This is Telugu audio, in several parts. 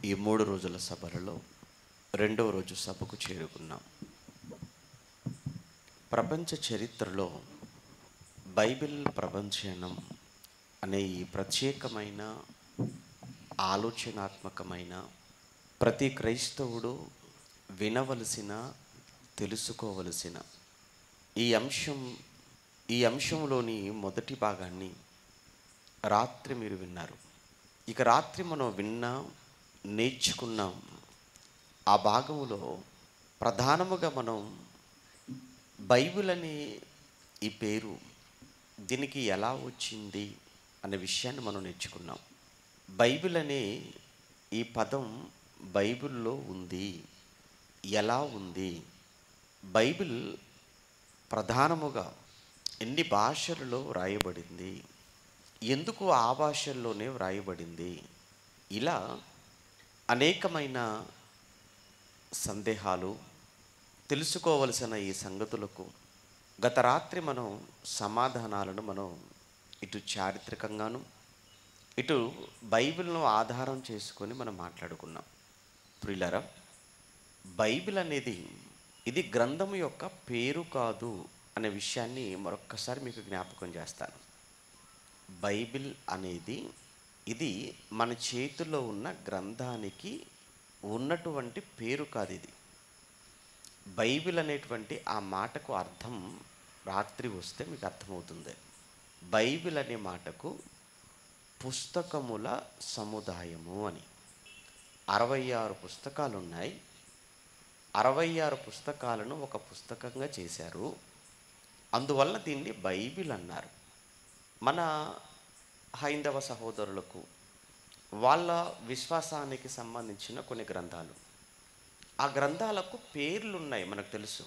ఈ 3 రోజుల సభలలో రెండవ రోజు సభకు చేరుకున్నాం. ప్రపంచ చరిత్రలో బైబిల్ ప్రభంజనం అనే ఈ ప్రత్యేకమైన ఆలోచనాత్మకమైన ప్రతి క్రైస్తవుడు వినవలసిన, తెలుసుకోవలసిన ఈ అంశంలోని మొదటి భాగాన్ని రాత్రి మీరు విన్నారు. ఇక రాత్రి మనం నేర్చుకున్నాం. ఆ భాగంలో ప్రధానముగా మనం బైబిల్ అనే ఈ పేరు దీనికి ఎలా వచ్చింది అనే విషయాన్ని మనం నేర్చుకున్నాం. బైబిల్ అనే ఈ పదం బైబిల్లో ఉంది, ఎలా ఉంది, బైబిల్ ప్రధానముగా ఎన్ని భాషలలో వ్రాయబడింది, ఎందుకు ఆ భాషల్లోనే వ్రాయబడింది, ఇలా అనేకమైన సందేహాలు తెలుసుకోవలసిన ఈ సంగతులకు గత రాత్రి మనం సమాధానాలను మనం ఇటు చారిత్రకంగాను ఇటు బైబిల్ను ఆధారం చేసుకొని మనం మాట్లాడుకున్నాం. ప్రియులారా, బైబిల్ అనేది ఇది గ్రంథము యొక్క పేరు కాదు అనే విషయాన్ని మరొక్కసారి మీకు జ్ఞాపకం చేస్తాను. బైబిల్ అనేది ఇది మన చేతిలో ఉన్న గ్రంథానికి ఉన్నటువంటి పేరు కాదు. ఇది బైబిల్ అనేటువంటి ఆ మాటకు అర్థం రాత్రి వస్తే మీకు అర్థమవుతుంది. బైబిల్ అనే మాటకు పుస్తకముల సముదాయము అని. 66 పుస్తకాలు ఉన్నాయి. 66 పుస్తకాలను ఒక పుస్తకంగా చేశారు. అందువల్ల దీన్ని బైబిల్ అన్నారు. మన హైందవ సహోదరులకు వాళ్ళ విశ్వాసానికి సంబంధించిన కొన్ని గ్రంథాలు, ఆ గ్రంథాలకు పేర్లు ఉన్నాయి. మనకు తెలుసు,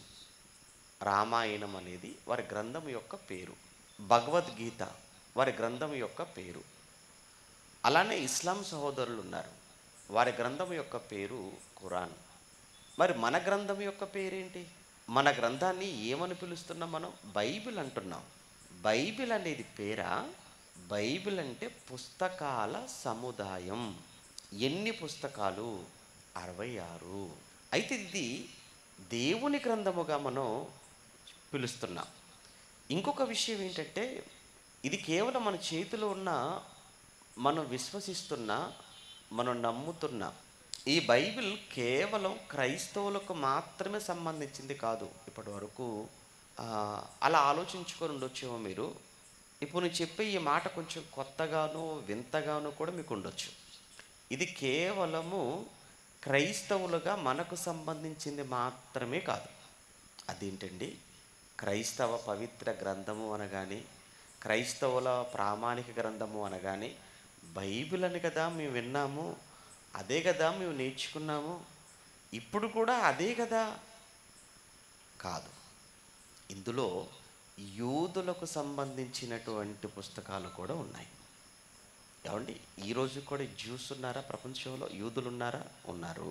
రామాయణం అనేది వారి గ్రంథం యొక్క పేరు, భగవద్గీత వారి గ్రంథం యొక్క పేరు. అలానే ఇస్లాం సహోదరులు ఉన్నారు, వారి గ్రంథం యొక్క పేరు ఖురాన్. మరి మన గ్రంథం యొక్క పేరేంటి? మన గ్రంథాన్ని ఏమని పిలుస్తున్నాం? మనం బైబిల్ అంటున్నాం. బైబిల్ అనేది పేరా? బైబిల్ అంటే పుస్తకాల సముదాయం. ఎన్ని పుస్తకాలు? 66. అయితే ఇది దేవుని గ్రంథముగా మనం పిలుస్తున్నాం. ఇంకొక విషయం ఏంటంటే, ఇది కేవలం మన చేతిలో ఉన్న, మనం విశ్వసిస్తున్న, మనం నమ్ముతున్న ఈ బైబిల్ కేవలం క్రైస్తవులకు మాత్రమే సంబంధించింది కాదు. ఇప్పటి వరకు అలా ఆలోచించుకొని ఉండొచ్చేమో మీరు. ఇప్పుడు నేను చెప్పే ఈ మాట కొంచెం కొత్తగాను వింతగాను కూడా మీకు ఉండొచ్చు. ఇది కేవలము క్రైస్తవులుగా మనకు సంబంధించింది మాత్రమే కాదు. అదేంటండి? క్రైస్తవ పవిత్ర గ్రంథము అనగానే, క్రైస్తవుల ప్రామాణిక గ్రంథము అనగానే బైబిల్ అని కదా మేము విన్నాము, అదే కదా మేము నేర్చుకున్నాము, ఇప్పుడు కూడా అదే కదా? కాదు. ఇందులో యూదులకు సంబంధించినటువంటి పుస్తకాలు కూడా ఉన్నాయి. ఏమండి, ఈరోజు కూడా జ్యూస్ ఉన్నారా? ప్రపంచంలో యూదులు ఉన్నారా? ఉన్నారు.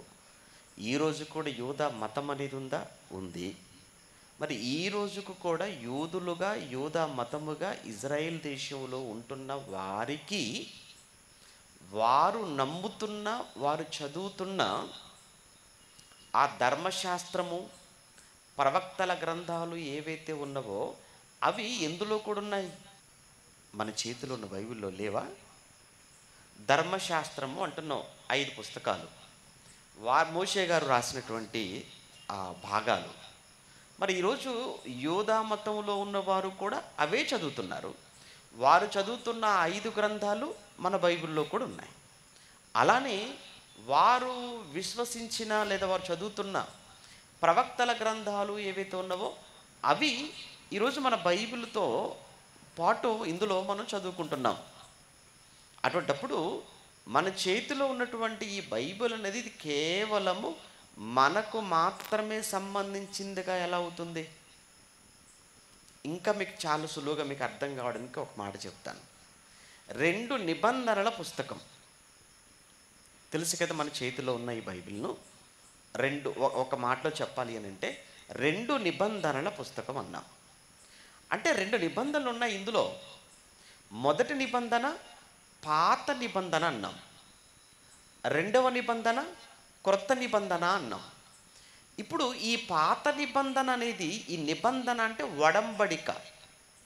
ఈరోజు కూడా యూదా మతం అనేది ఉందా? ఉంది. మరి ఈ రోజుకు కూడా యూదులుగా, యూదా మతముగా ఇజ్రాయెల్ దేశంలో ఉంటున్న వారికి, వారు నమ్ముతున్న, వారు చదువుతున్న ఆ ధర్మశాస్త్రము, ప్రవక్తల గ్రంథాలు ఏవైతే ఉన్నవో అవి ఎందులో కూడా ఉన్నాయి? మన చేతిలో ఉన్న బైబిల్లో లేవా? ధర్మశాస్త్రము అంటున్నాం, 5 పుస్తకాలు, మోషే గారు రాసినటువంటి ఆ భాగాలు. మరి ఈరోజు యూదా మతంలో ఉన్నవారు కూడా అవే చదువుతున్నారు. వారు చదువుతున్న 5 గ్రంథాలు మన బైబిల్లో కూడా ఉన్నాయి. అలానే వారు విశ్వసించిన లేదా వారు చదువుతున్న ప్రవక్తల గ్రంథాలు ఏవైతే ఉన్నావో అవి ఈరోజు మన బైబిల్తో పాటు ఇందులో మనం చదువుకుంటున్నాం. అటువంటప్పుడు మన చేతిలో ఉన్నటువంటి ఈ బైబిల్ అనేది ఇది కేవలము మనకు మాత్రమే సంబంధించిందిగా ఎలా అవుతుంది? ఇంకా మీకు చాలా సులువుగా మీకు అర్థం కావడానికి ఒక మాట చెప్తాను. 2 నిబంధనల పుస్తకం తెలుసు కదా మన చేతిలో ఉన్న ఈ బైబిల్ను. ఒక మాటలో చెప్పాలి అని అంటే 2 నిబంధనల పుస్తకం అన్నాం. అంటే 2 నిబంధనలు ఉన్నాయి ఇందులో. మొదటి నిబంధన పాత నిబంధన అన్నాం. రెండవ నిబంధన, క్రొత్త నిబంధన అన్నాం. ఇప్పుడు ఈ పాత నిబంధన అనేది, ఈ నిబంధన అంటే ఒడంబడిక,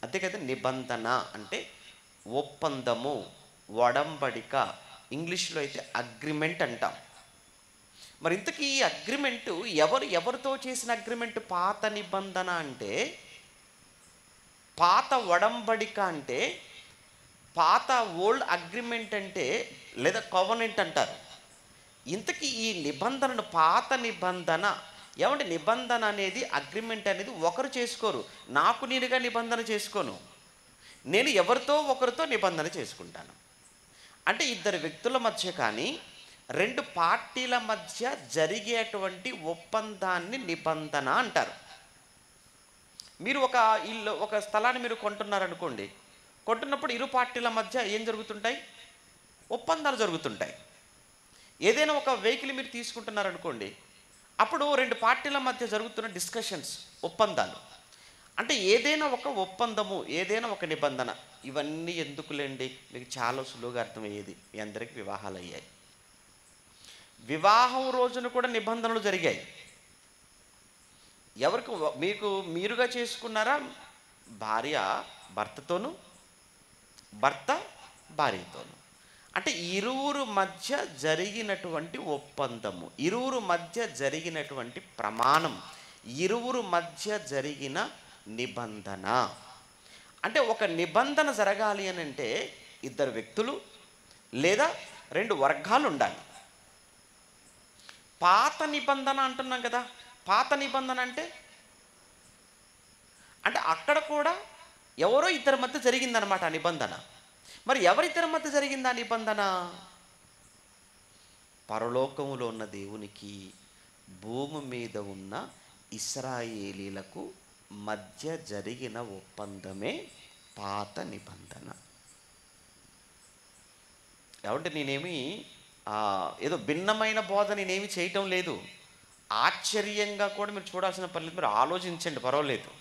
అంతే కదా. నిబంధన అంటే ఒప్పందము, ఒడంబడిక, ఇంగ్లీష్లో అయితే అగ్రిమెంట్ అంటాం. మరి ఇంతకీ ఈ అగ్రిమెంటు ఎవరితో చేసిన అగ్రిమెంట్? పాత నిబంధన అంటే, పాత ఒడంబడిక అంటే, పాత ఓల్డ్ అగ్రిమెంట్ అంటే, లేదా కవనెంట్ అంటారు. ఇంతకీ ఈ నిబంధనను, పాత నిబంధన ఏమంటే, నిబంధన అనేది, అగ్రిమెంట్ అనేది ఒకరు చేసుకోరు. నాకు నేనుగా నిబంధన చేసుకోను, నేను ఎవరితో ఒకరితో నిబంధన చేసుకుంటాను. అంటే ఇద్దరు వ్యక్తుల మధ్య కానీ, రెండు పార్టీల మధ్య జరిగేటువంటి ఒప్పందాన్ని నిబంధన అంటారు. మీరు ఒక స్థలాన్ని మీరు కొంటున్నారనుకోండి. కొంటున్నప్పుడు ఇరు పార్టీల మధ్య ఏం జరుగుతుంటాయి? ఒప్పందాలు జరుగుతుంటాయి. ఏదైనా ఒక వెహికల్ మీరు తీసుకుంటున్నారనుకోండి, అప్పుడు రెండు పార్టీల మధ్య జరుగుతున్న డిస్కషన్స్, ఒప్పందాలు. అంటే ఏదైనా ఒక ఒప్పందము, ఏదైనా ఒక నిబంధన. ఇవన్నీ ఎందుకులేండి, మీకు చాలా సులువుగా అర్థమయ్యేది. మీ అందరికీ వివాహాలు అయ్యాయి. వివాహం రోజున కూడా నిబంధనలు జరిగాయి. ఎవరికి? మీరుగా చేసుకున్నారా? భార్య భర్తతోనూ, భర్త భార్యతోనూ. అంటే ఇరువురు మధ్య జరిగినటువంటి ఒప్పందము, ఇరువురు మధ్య జరిగినటువంటి ప్రమాణం, ఇరువురు మధ్య జరిగిన నిబంధన. అంటే ఒక నిబంధన జరగాలి అని అంటే ఇద్దరు వ్యక్తులు లేదా రెండు వర్గాలు ఉండాలి. పాత నిబంధన అంటున్నాం కదా. పాత నిబంధన అంటే అక్కడ కూడా ఎవరో ఇద్దరి మధ్య జరిగిందనమాట ఆ నిబంధన. మరి ఎవరిద్దరి మధ్య జరిగింది ఆ నిబంధన? పరలోకములో ఉన్న దేవునికి, భూమి మీద ఉన్న ఇశ్రాయేలీలకు మధ్య జరిగిన ఒప్పందమే పాత నిబంధన. కాబట్టి నేనేమి ఏదో భిన్నమైన బోధ నేనేమి చేయటం లేదు. ఆశ్చర్యంగా కూడా మీరు చూడాల్సిన పర్లేదు, మీరు ఆలోచించండి, పర్వాలేదు.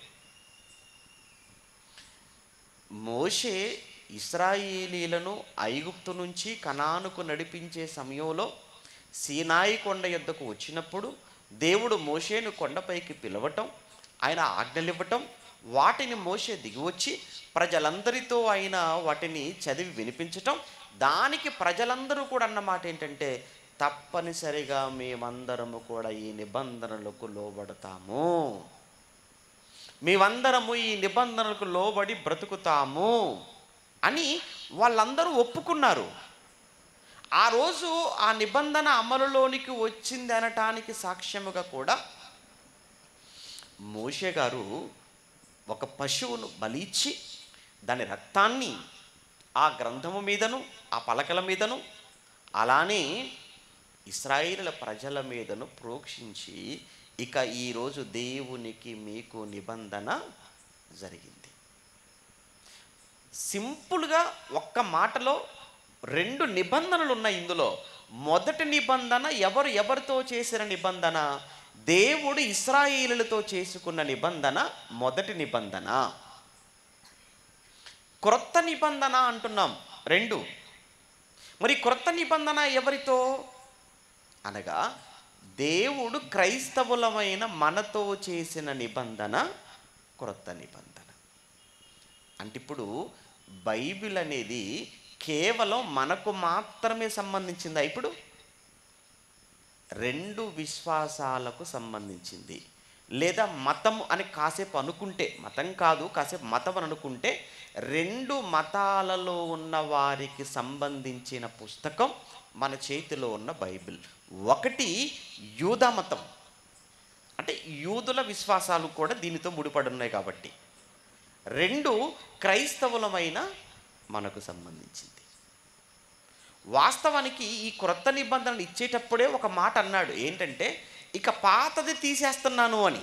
మోషే ఇశ్రాయేలీలను ఐగుప్తు నుంచి కనానుకు నడిపించే సమయంలో సీనాయి కొండ యొద్దకు వచ్చినప్పుడు దేవుడు మోషేను కొండపైకి పిలవటం, ఆయన ఆజ్ఞలివ్వటం, వాటిని మోషే దిగివచ్చి ప్రజలందరితో ఆయన వాటిని చదివి వినిపించటం. దానికి ప్రజలందరూ కూడా అన్నమాట ఏంటంటే, తప్పనిసరిగా మేమందరము కూడా ఈ నిబంధనలకు లోబడతాము, మేమందరము ఈ నిబంధనలకు లోబడి బ్రతుకుతాము అని వాళ్ళందరూ ఒప్పుకున్నారు. ఆ రోజు ఆ నిబంధన అమలులోనికి వచ్చింది అనటానికి సాక్ష్యముగా కూడా మోషే గారు ఒక పశువును బలిచ్చి దాని రక్తాన్ని ఆ గ్రంథము మీదను, ఆ పలకల మీదను, అలానే ఇశ్రాయేలు ప్రజల మీదను ప్రోక్షించి, ఇక ఈరోజు దేవునికి మీకు నిబంధన జరిగింది. సింపుల్గా ఒక్క మాటలో రెండు నిబంధనలు ఉన్నాయి ఇందులో. మొదటి నిబంధన ఎవరితో చేసిన నిబంధన? దేవుడు ఇశ్రాయేలులతో చేసుకున్న నిబంధన మొదటి నిబంధన. క్రొత్త నిబంధన అంటున్నాం రెండు. మరి క్రొత్త నిబంధన ఎవరితో అనగా, దేవుడు క్రైస్తవులమైన మనతో చేసిన నిబంధన క్రొత్త నిబంధన. అంటే ఇప్పుడు బైబిల్ అనేది కేవలం మనకు మాత్రమే సంబంధించిందా? ఇప్పుడు రెండు విశ్వాసాలకు సంబంధించింది. లేదా మతం అని కాసేపు అనుకుంటే, మతం కాదు కాసేపు మతం అని అనుకుంటే, రెండు మతాలలో ఉన్న వారికి సంబంధించిన పుస్తకం మన చేతిలో ఉన్న బైబిల్. ఒకటి యూదా మతం, అంటే యూదుల విశ్వాసాలు కూడా దీనితో ముడిపడి ఉన్నాయి కాబట్టి. రెండు క్రైస్తవులమైన మనకు సంబంధించింది. వాస్తవానికి ఈ క్రొత్త నిబంధనలు ఇచ్చేటప్పుడే ఒక మాట అన్నాడు, ఏంటంటే ఇక పాతది తీసేస్తున్నాను అని.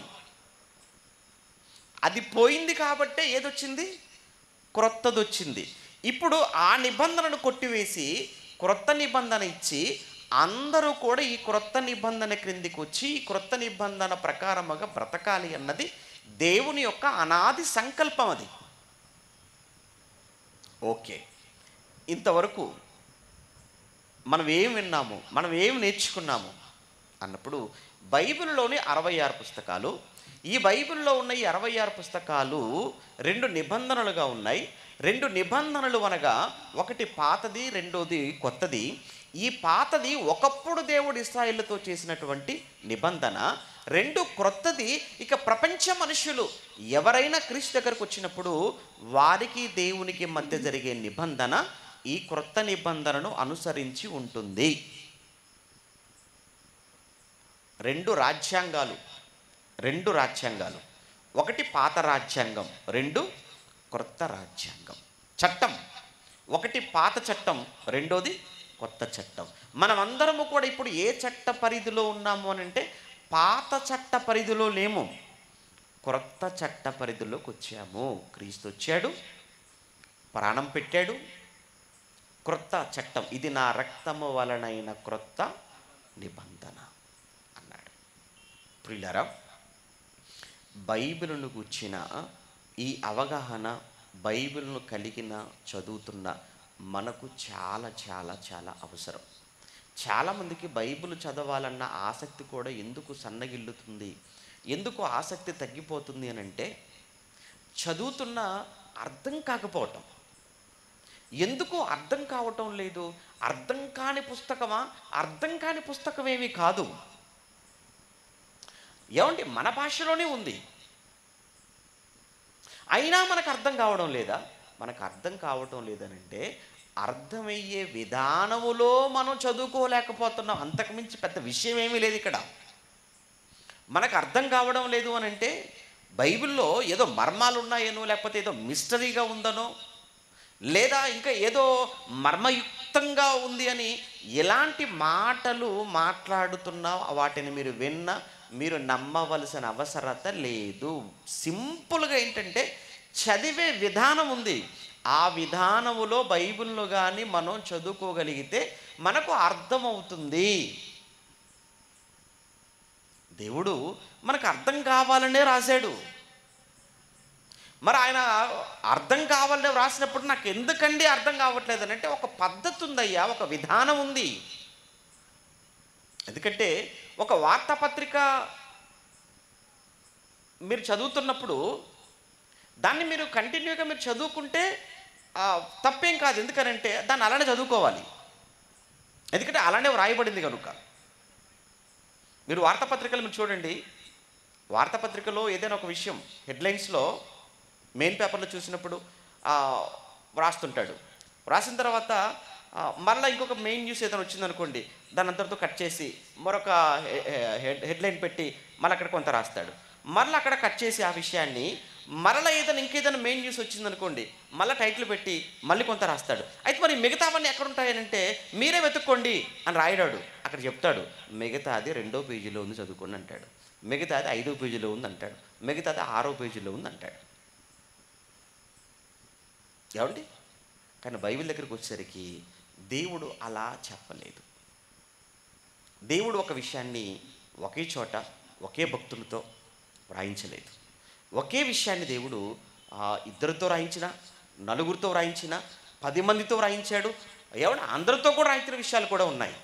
అది పోయింది కాబట్టే ఏదొచ్చింది? క్రొత్తది వచ్చింది. ఇప్పుడు ఆ నిబంధనను కొట్టివేసి క్రొత్త నిబంధన ఇచ్చి అందరూ కూడా ఈ క్రొత్త నిబంధన క్రిందికి వచ్చి ఈ క్రొత్త నిబంధన ప్రకారముగా బ్రతకాలి అన్నది దేవుని యొక్క అనాది సంకల్పం. అది ఓకే. ఇంతవరకు మనం ఏం విన్నాము, మనం ఏం నేర్చుకున్నాము అన్నప్పుడు బైబిల్లోని 66 పుస్తకాలు. ఈ బైబిల్లో ఉన్న ఈ 66 పుస్తకాలు 2 నిబంధనలుగా ఉన్నాయి. 2 నిబంధనలు అనగా ఒకటి పాతది, రెండోది కొత్తది. ఈ పాతది ఒకప్పుడు దేవుడు ఇశ్రాయేలుతో చేసినటువంటి నిబంధన. 2 క్రొత్తది. ఇక ప్రపంచ మనుషులు ఎవరైనా క్రీస్తు దగ్గరకు వచ్చినప్పుడు వారికి దేవునికి మధ్య జరిగే నిబంధన ఈ క్రొత్త నిబంధనను అనుసరించి ఉంటుంది. 2 రాజ్యాంగాలు, 2 రాజ్యాంగాలు. ఒకటి పాత రాజ్యాంగం, 2 క్రొత్త రాజ్యాంగం. చట్టం ఒకటి పాత చట్టం, రెండోది కొత్త చట్టం. మనమందరము కూడా ఇప్పుడు ఏ చట్ట పరిధిలో ఉన్నాము అని అంటే పాత చట్ట పరిధిలో లేము, క్రొత్త చట్ట పరిధిలోకి వచ్చాము. క్రీస్తు వచ్చాడు, ప్రాణం పెట్టాడు. క్రొత్త చట్టం, ఇది నా రక్తము వలనైన క్రొత్త నిబంధన అన్నాడు. ప్రియులారా, బైబిలును గుర్చిన ఈ అవగాహన, బైబిల్ను కలిగిన చదువుతున్న మనకు చాలా చాలా చాలా అవసరం. చాలామందికి బైబిల్ చదవాలన్న ఆసక్తి కూడా ఎందుకు సన్నగిల్లుతుంది, ఎందుకు ఆసక్తి తగ్గిపోతుంది అని అంటే చదువుతున్న అర్థం కాకపోవటం. ఎందుకు అర్థం కావటం లేదు? అర్థం కాని పుస్తకమా? అర్థం కాని పుస్తకం ఏమీ కాదు. ఏమంటే మన భాషలోనే ఉంది, అయినా మనకు అర్థం కావడం లేదా? మనకు అర్థం కావటం లేదనంటే అర్థమయ్యే విధానములో మనం చదువుకోలేకపోతున్నాం. అంతకుమించి పెద్ద విషయం ఏమీ లేదు ఇక్కడ. మనకు అర్థం కావడం లేదు అని అంటే బైబిల్లో ఏదో మర్మాలు ఉన్నాయనో, లేకపోతే ఏదో మిస్టరీగా ఉందనో, లేదా ఇంకా ఏదో మర్మయుక్తంగా ఉంది అని ఎలాంటి మాటలు మాట్లాడుతున్నా వాటిని మీరు విన్నా మీరు నమ్మవలసిన అవసరత లేదు. సింపుల్గా ఏంటంటే చదివే విధానం ఉంది. ఆ విధానములో బైబిల్ను కానీ మనం చదువుకోగలిగితే మనకు అర్థమవుతుంది. దేవుడు మనకు అర్థం కావాలనే రాశాడు. మరి ఆయన అర్థం కావాలని రాసినప్పుడు నాకు ఎందుకండి అర్థం కావట్లేదు అని అంటే ఒక పద్ధతి ఉందయ్యా, ఒక విధానం ఉంది. ఎందుకంటే ఒక వార్తాపత్రిక మీరు చదువుతున్నప్పుడు దాన్ని మీరు కంటిన్యూగా మీరు చదువుకుంటే తప్పేం కాదు. ఎందుకనంటే దాన్ని అలానే చదువుకోవాలి, ఎందుకంటే అలానే వ్రాయబడింది కనుక. మీరు వార్తాపత్రికలు మీరు చూడండి, వార్తాపత్రికలో ఏదైనా ఒక విషయం హెడ్లైన్స్లో మెయిన్ పేపర్లో చూసినప్పుడు వ్రాస్తుంటాడు. వ్రాసిన తర్వాత మరలా ఇంకొక మెయిన్ న్యూస్ ఏదైనా వచ్చిందనుకోండి, దాని అంతటితో కట్ చేసి మరొక హెడ్లైన్ పెట్టి మళ్ళీ అక్కడ కొంత రాస్తాడు. మరలా అక్కడ కట్ చేసి ఆ విషయాన్ని మరలా ఏదైనా ఇంకేదైనా మెయిన్ న్యూస్ వచ్చిందనుకోండి, మళ్ళీ టైటిల్ పెట్టి మళ్ళీ కొంత రాస్తాడు. అయితే మరి మిగతావన్నీ ఎక్కడ ఉంటాయనంటే మీరే వెతుక్కోండి అని రాయడాడు. అక్కడ చెప్తాడు మిగతాది 2వ పేజీలో ఉంది చదువుకోండి అంటాడు, మిగతాది 5వ పేజీలో ఉంది అంటాడు, మిగతాది 6వ పేజీలో ఉంది అంటాడు. ఏమండి? కానీ బైబిల్ దగ్గరికి వచ్చేసరికి దేవుడు అలా చెప్పలేదు. దేవుడు ఒక విషయాన్ని ఒకే చోట ఒకే భక్తులతో వ్రాయించలేదు. ఒకే విషయాన్ని దేవుడు 2తో రాయించిన, 4గురితో రాయించిన, 10 మందితో రాయించాడు. ఏమన్నా అందరితో కూడా రాయించిన విషయాలు కూడా ఉన్నాయి.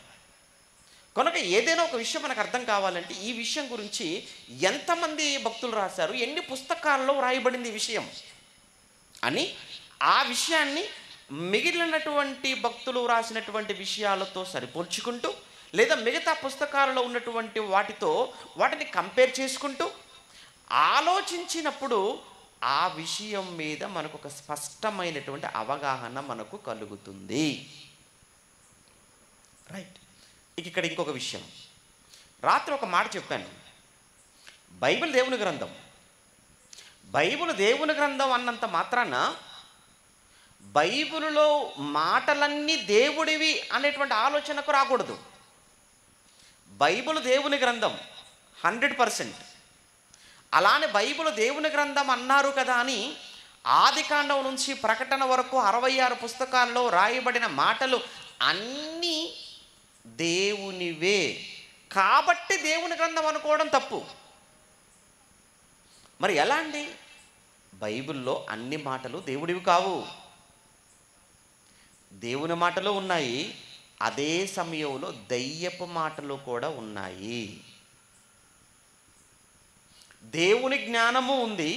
కనుక ఏదైనా ఒక విషయం మనకు అర్థం కావాలంటే ఈ విషయం గురించి ఎంతమంది భక్తులు రాశారు, ఎన్ని పుస్తకాల్లో వ్రాయబడింది ఈ విషయం అని ఆ విషయాన్ని మిగిలినటువంటి భక్తులు రాసినటువంటి విషయాలతో సరిపోల్చుకుంటూ, లేదా మిగతా పుస్తకాలలో ఉన్నటువంటి వాటిని కంపేర్ చేసుకుంటూ ఆలోచించినప్పుడు ఆ విషయం మీద మనకు ఒక స్పష్టమైనటువంటి అవగాహన మనకు కలుగుతుంది. రైట్. ఇక్కడ ఇంకొక విషయం, రాత్రి ఒక మాట చెప్పాను. బైబిల్ దేవుని గ్రంథం. బైబిల్ దేవుని గ్రంథం అన్నంత మాత్రాన బైబిలులో మాటలన్నీ దేవుడివి అనేటువంటి ఆలోచనకు రాకూడదు. బైబిల్ దేవుని గ్రంథం 100%. అలానే బైబిల్ దేవుని గ్రంథం అన్నారు కదా అని ఆదికాండం నుంచి ప్రకటన వరకు 66 పుస్తకాల్లో రాయబడిన మాటలు అన్నీ దేవునివే కాబట్టి దేవుని గ్రంథం అనుకోవడం తప్పు. మరి ఎలా అండి? బైబిల్లో అన్ని మాటలు దేవుడివి కావు. దేవుని మాటలు ఉన్నాయి, అదే సమయంలో దయ్యపు మాటలు కూడా ఉన్నాయి. దేవుని జ్ఞానము ఉంది,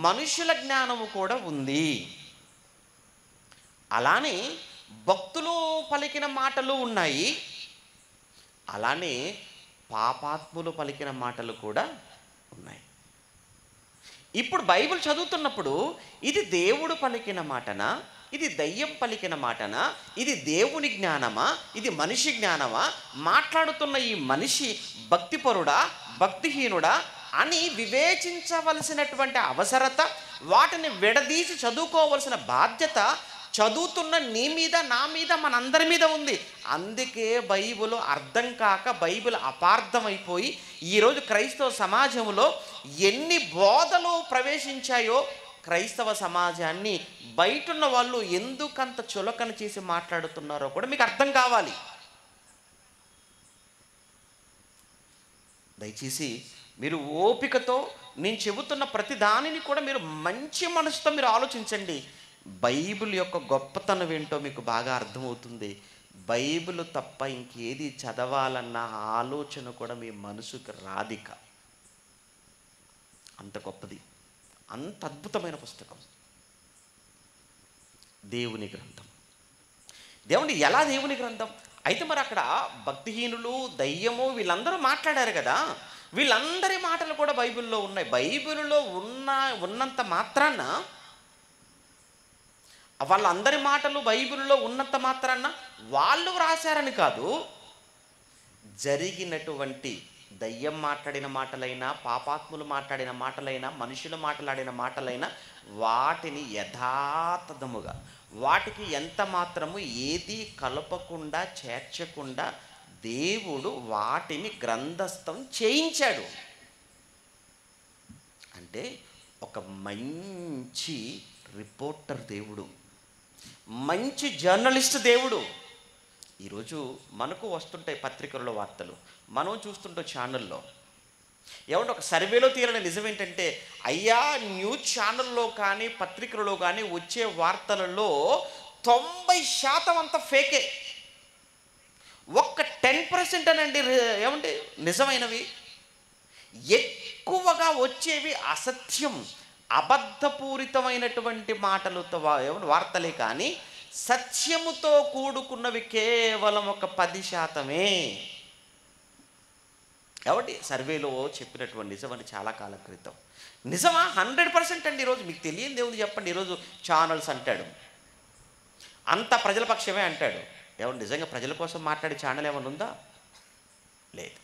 మనుషుల జ్ఞానము కూడా ఉంది. అలానే భక్తులు పలికిన మాటలు ఉన్నాయి, అలానే పాపాత్ములు పలికిన మాటలు కూడా ఉన్నాయి. ఇప్పుడు బైబిల్ చదువుతున్నప్పుడు ఇది దేవుడు పలికిన మాటనా, ఇది దయ్యం పలికిన మాటనా, ఇది దేవుని జ్ఞానమా, ఇది మనిషి జ్ఞానమా, మాట్లాడుతున్న ఈ మనిషి భక్తిపరుడా భక్తిహీనుడా అని వివేచించవలసినటువంటి అవసరత, వాటిని విడదీసి చదువుకోవలసిన బాధ్యత చదువుతున్న నీ మీద, నా మీద, మనందరి మీద ఉంది. అందుకే బైబిల్ అర్థం కాక బైబిల్ అపార్థమైపోయి ఈరోజు క్రైస్తవ సమాజంలో ఎన్ని బోధలు ప్రవేశించాయో క్రైస్తవ సమాజాన్ని బయటున్న వాళ్ళు ఎందుకంత చులకన చేసి మాట్లాడుతున్నారో కూడా మీకు అర్థం కావాలి. దయచేసి మీరు ఓపికతో నేను చెబుతున్న ప్రతి దానిని కూడా మీరు మంచి మనసుతో మీరు ఆలోచించండి. బైబిల్ యొక్క గొప్పతనం ఏంటో మీకు బాగా అర్థమవుతుంది. బైబిల్ తప్ప ఇంకేది చదవాలన్న ఆలోచన కూడా మీ మనసుకు రాదిక. అంత గొప్పది, అంత అద్భుతమైన పుస్తకం దేవుని గ్రంథం. దేవుని ఎలా దేవుని గ్రంథం అయితే మరి అక్కడ భక్తిహీనులు, దయ్యము వీళ్ళందరూ మాట్లాడారు కదా, వీళ్ళందరి మాటలు కూడా బైబిల్లో ఉన్నాయి. బైబిల్లో ఉన్నంత మాత్రాన, వాళ్ళందరి మాటలు బైబిల్లో ఉన్నంత మాత్రాన వాళ్ళు రాశారని కాదు, జరిగినటువంటి దయ్యం మాట్లాడిన మాటలైనా, పాపాత్ములు మాట్లాడిన మాటలైనా, మనుషులు మాట్లాడిన మాటలైనా వాటిని యథాతథముగా, వాటికి ఎంత మాత్రము ఏది కలపకుండా చేర్చకుండా దేవుడు వాటిని గ్రంథస్థం చేయించాడు. అంటే ఒక మంచి రిపోర్టర్ దేవుడు, మంచి జర్నలిస్ట్ దేవుడు. ఈరోజు మనకు వస్తుంటాయి పత్రికల్లో వార్తలు, మనం చూస్తుంటాం ఛానల్లో. ఏమంటే ఒక సర్వేలో తీరని నిజం ఏంటంటే, అయ్యా న్యూస్ ఛానల్లో కానీ పత్రికలలో కానీ వచ్చే వార్తలలో 90% అంతా ఫేకే. ఒక్క 10% అనండి ఏమంటే నిజమైనవి. ఎక్కువగా వచ్చేవి అసత్యం, అబద్ధపూరితమైనటువంటి మాటలతో వార్తలే కానీ సత్యముతో కూడుకున్నవి కేవలం ఒక 10%. కాబట్టి సర్వేలో చెప్పినటువంటి నిజమని చాలా కాలం క్రితం. నిజమా? 100% అండి. ఈరోజు మీకు తెలియని దేవుడు చెప్పండి. ఈరోజు ఛానల్స్ అంటాడు, అంత ప్రజల పక్షమే అంటాడు. ఏమన్నా నిజంగా ప్రజల కోసం మాట్లాడే ఛానల్ ఏమైనా ఉందా? లేదు.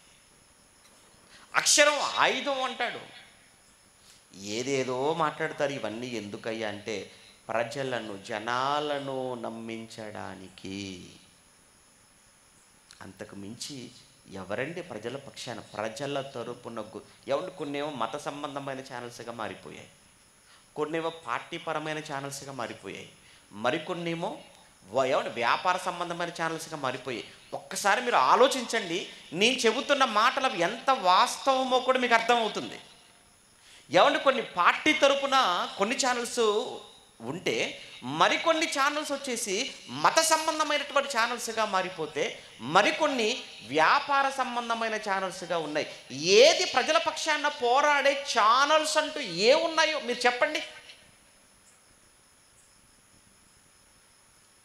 అక్షరం ఆయుధం అంటాడు, ఏదేదో మాట్లాడతారు. ఇవన్నీ ఎందుకయ్యా అంటే ప్రజలను, జనాలను నమ్మించడానికి. అంతకు మించి ఎవరండి ప్రజల పక్షాన, ప్రజల తరపున? ఎవరు కొన్నేమో మత సంబంధమైన ఛానల్స్గా మారిపోయాయి, కొన్నేమో పార్టీపరమైన ఛానల్స్గా మారిపోయాయి, మరికొన్నేమో ఏమంటే వ్యాపార సంబంధమైన ఛానల్స్గా మారిపోయాయి. ఒక్కసారి మీరు ఆలోచించండి, నేను చెబుతున్న మాటలు ఎంత వాస్తవమో కూడా మీకు అర్థమవుతుంది. ఏమంటే కొన్ని పార్టీ తరపున కొన్ని ఛానల్స్ ఉంటే మరికొన్ని ఛానల్స్ వచ్చేసి మత సంబంధమైనటువంటి ఛానల్స్గా మారిపోతే, మరికొన్ని వ్యాపార సంబంధమైన ఛానల్స్గా ఉన్నాయి. ఏది ప్రజల పక్షాన పోరాడే ఛానల్స్ అంటూ ఏ ఉన్నాయో మీరు చెప్పండి.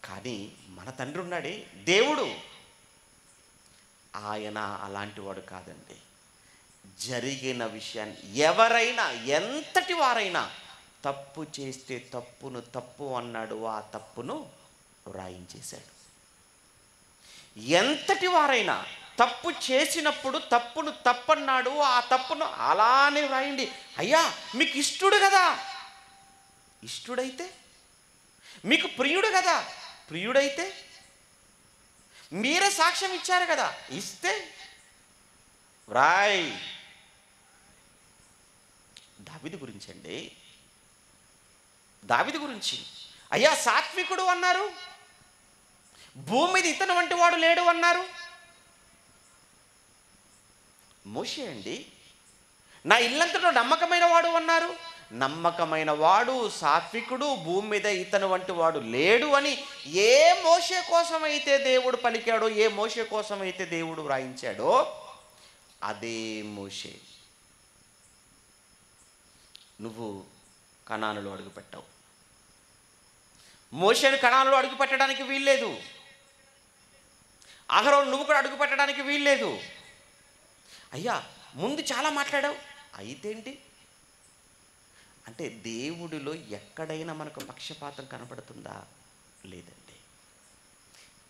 కానీ మన తండ్రి ఉన్నాడే దేవుడు, ఆయన అలాంటి వాడు కాదండి. జరిగిన విషయాన్ని ఎవరైనా, ఎంతటి వారైనా తప్పు చేస్తే తప్పును తప్పు అన్నాడు, ఆ తప్పును రాయించేశాడు. ఎంతటి వారైనా తప్పు చేసినప్పుడు తప్పును తప్పన్నాడు, ఆ తప్పును అలానే రాయండి. అయ్యా మీకు ఇష్టడు కదా, ఇష్టడైతే, మీకు ప్రియుడు కదా, ప్రియుడైతే, మీరే సాక్ష్యం ఇచ్చారు కదా, ఇస్తే రాయ్. దావీదు గురించి అండి, దావీదు గురించి అయ్యా సాత్వికుడు అన్నారు, భూమి మీద ఇతను వంటి వాడు లేడు అన్నారు. మోషే అండి, నా ఇల్లంతలో నమ్మకమైన వాడు అన్నారు, నమ్మకమైన వాడు, సాత్వికుడు, భూమి మీద ఇతను వంటి వాడు లేడు అని ఏ మోషే కోసమైతే దేవుడు పలికాడో, ఏ మోషే కోసమైతే దేవుడు వ్రాయించాడో అదే మోషే నువ్వు కనానులో అడుగుపెట్టావు. మోషేను కనానులో అడుగు పెట్టడానికి వీల్లేదు. అహరోను నువ్వు కూడా అడుగు పెట్టడానికి వీల్లేదు. అయ్యా ముందు చాలా మాట్లాడావు, అయితేంటి అంటే దేవుడిలో ఎక్కడైనా మనకు పక్షపాతం కనపడుతుందా? లేదండి.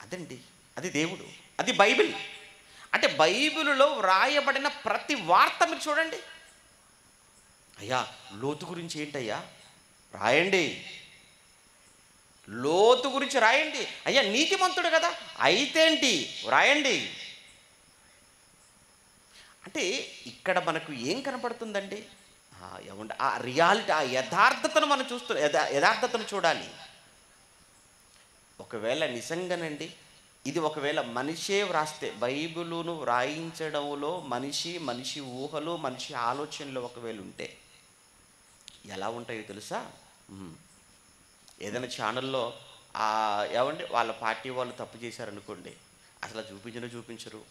అదండి, అది దేవుడు, అది బైబిల్. అంటే బైబిలులో వ్రాయబడిన ప్రతి వార్త మీరు చూడండి. అయ్యా లోతు గురించి ఏంటయ్యా రాయండి, లోతు గురించి రాయండి. అయ్యా నీతిమంతుడు కదా, అయితేంటి రాయండి. అంటే ఇక్కడ మనకు ఏం కనపడుతుందండి? ఏమంటే ఆ రియాలిటీ, ఆ యథార్థతను మనం యథార్థతను చూడాలి. ఒకవేళ నిజంగానండి ఇది ఒకవేళ మనిషే వ్రాస్తే, బైబిలును వ్రాయించడంలో మనిషి ఊహలు, మనిషి ఆలోచనలు ఒకవేళ ఉంటే ఎలా ఉంటాయో తెలుసా? ఏదైనా ఛానల్లో ఏమండి వాళ్ళ పార్టీ వాళ్ళు తప్పు చేశారనుకోండి, అసలు చూపించరు.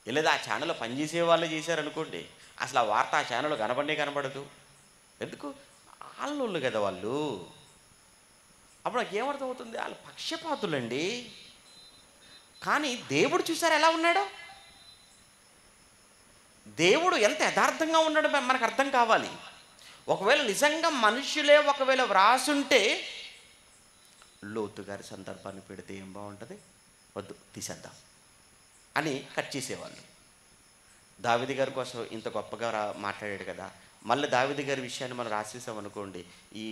లేదా ఆ ఛానల్లో పనిచేసే వాళ్ళే చేశారనుకోండి, అసలు ఆ వార్త ఆ ఛానల్లో కనపడదు. ఎందుకు? వాళ్ళు కదా వాళ్ళు. అప్పుడు నాకు ఏమర్థం అవుతుంది? వాళ్ళు పక్షపాతులండి. కానీ దేవుడు చూసారు ఎలా ఉన్నాడో. దేవుడు ఎంత యథార్థంగా ఉన్నాడో మనకు అర్థం కావాలి. ఒకవేళ నిజంగా మనుషులే ఒకవేళ వ్రాసుంటే లోతు గారి సందర్భాన్ని పెడితే ఏం బాగుంటుంది? వద్దు తీసేద్దాం అని కట్ చేసేవాళ్ళు. దావీదు గారి కోసం ఇంత గొప్పగా మాట్లాడాడు కదా, మళ్ళీ దావీదు గారి విషయాన్ని మనం రాసేసామనుకోండి, ఈ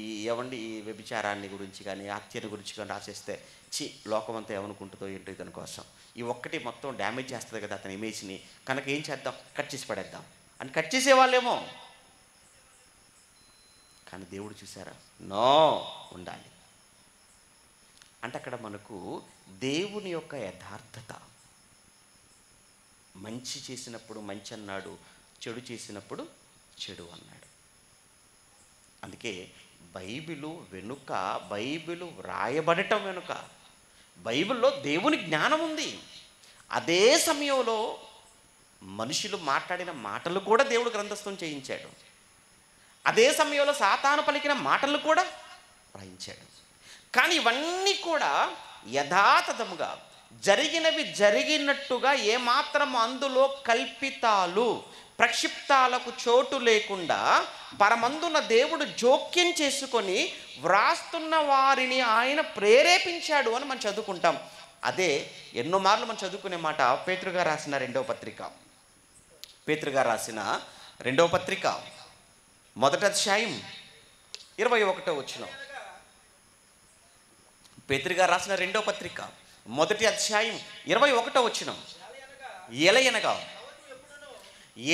వ్యభిచారాన్ని గురించి కానీ హత్యని గురించి కానీ రాసేస్తే లోకమంతా ఏమనుకుంటుందో ఏంటో ఇతని కోసం, ఈ ఒక్కటి మొత్తం డ్యామేజ్ చేస్తుంది కదా అతని ఇమేజ్ని, కనుక ఏం చేద్దాం, కట్ చేసి పడేద్దాం అని కట్ చేసేవాళ్ళేమో. కానీ దేవుడు చూసారా? నో, ఉండాలి. అంటే అక్కడ మనకు దేవుని యొక్క యథార్థత. మంచి చేసినప్పుడు మంచి అన్నాడు, చెడు చేసినప్పుడు చెడు అన్నాడు. అందుకే బైబిలు వెనుక, బైబిలు వ్రాయబడటం వెనుక బైబిల్లో దేవుని జ్ఞానం ఉంది. అదే సమయంలో మనుషులు మాట్లాడిన మాటలు కూడా దేవుడు గ్రంథస్థం చేయించాడు. అదే సమయంలో సాతాను పలికిన మాటలు కూడా రాయించాడు. కానీ ఇవన్నీ కూడా యథాతథముగా జరిగినవి జరిగినట్టుగా ఏమాత్రం అందులో కల్పితాలు, ప్రక్షిప్తాలకు చోటు లేకుండా పరమందున దేవుడు జోక్యం చేసుకొని వ్రాస్తున్న వారిని ఆయన ప్రేరేపించాడు అని మనం చదువుకుంటాం. అదే ఎన్నో మార్లు మనం చదువుకునే మాట పేతురుగారు రాసిన రెండవ పత్రిక. పేతురుగారు రాసిన రెండవ పత్రిక మొదటి అధ్యాయం 21వ వచనం. పేతురుగారు రాసిన రెండవ పత్రిక మొదటి అధ్యాయం 21వ వచనం.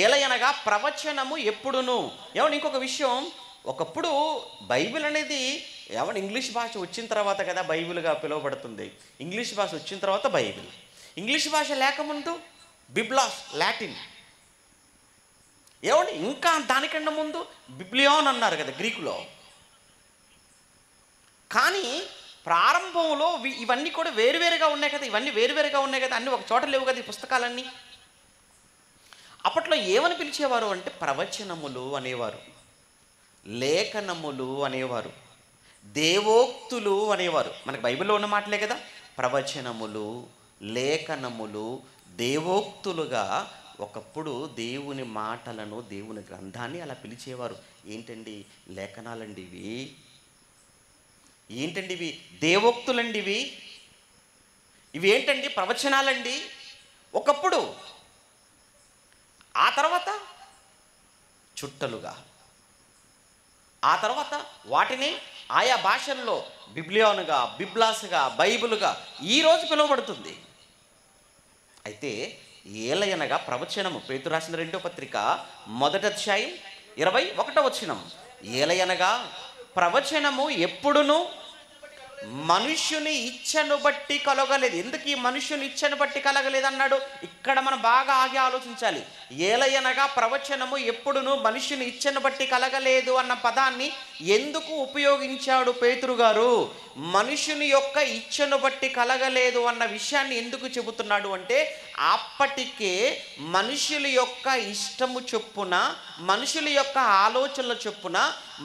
ఏలయనగా ప్రవచనము ఎప్పుడును. ఏమన్నా ఇంకొక విషయం, ఒకప్పుడు బైబిల్ అనేది ఇంగ్లీష్ భాష వచ్చిన తర్వాత కదా బైబిల్గా పిలువబడుతుంది. ఇంగ్లీష్ భాష వచ్చిన తర్వాత బైబిల్. ఇంగ్లీష్ భాష లేకముందు బిబ్లాస్, లాటిన్. ఇంకా దానికన్నా ముందు బిబ్లియాన్ అన్నారు కదా గ్రీకులో. కానీ ప్రారంభంలో ఇవన్నీ కూడా వేరువేరుగా ఉన్నాయి కదా, అన్నీ ఒక చోట లేవు కదా ఈ పుస్తకాలన్నీ. అప్పట్లో ఏమని పిలిచేవారు అంటే ప్రవచనములు అనేవారు, లేఖనములు అనేవారు, దేవోక్తులు అనేవారు. మనకు బైబిల్లో ఉన్న మాటలే కదా. ప్రవచనములు, లేఖనములు, దేవోక్తులుగా ఒకప్పుడు దేవుని మాటలను, దేవుని గ్రంథాన్ని అలా పిలిచేవారు. ఏంటండి లేఖనాలండి ఇవి, ఏంటండి ఇవి దేవోక్తులండి, ఇవి ఏంటండి ప్రవచనాలండి ఒకప్పుడు. ఆ తర్వాత చుట్టలుగా, ఆ తర్వాత వాటిని ఆయా భాషల్లో బిబ్లియానుగా, బిబ్లాస్గా, బైబిల్గా ఈరోజు పిలువబడుతుంది. అయితే ఏలయనగా ప్రవచనము, పేతురు రాసిన రెండో పత్రిక మొదటి అధ్యాయం 21వ వచనం. ఏలయనగా ప్రవచనము ఎప్పుడును మనుష్యుని ఇచ్చను బట్టి కలగలేదు. ఎందుకు ఈ మనుష్యుని ఇచ్చను బట్టి కలగలేదు అన్నాడు? ఇక్కడ మనం బాగా ఆగి ఆలోచించాలి. ఏలయనగా ప్రవచనము ఎప్పుడును మనుష్యుని ఇచ్చను బట్టి కలగలేదు అన్న పదాన్ని ఎందుకు ఉపయోగించాడు పేతురు గారు? మనుషుని యొక్క ఇచ్చను బట్టి కలగలేదు అన్న విషయాన్ని ఎందుకు చెబుతున్నాడు అంటే, అప్పటికే మనుషుల యొక్క ఇష్టము చొప్పున, మనుషుల యొక్క ఆలోచనల చొప్పున,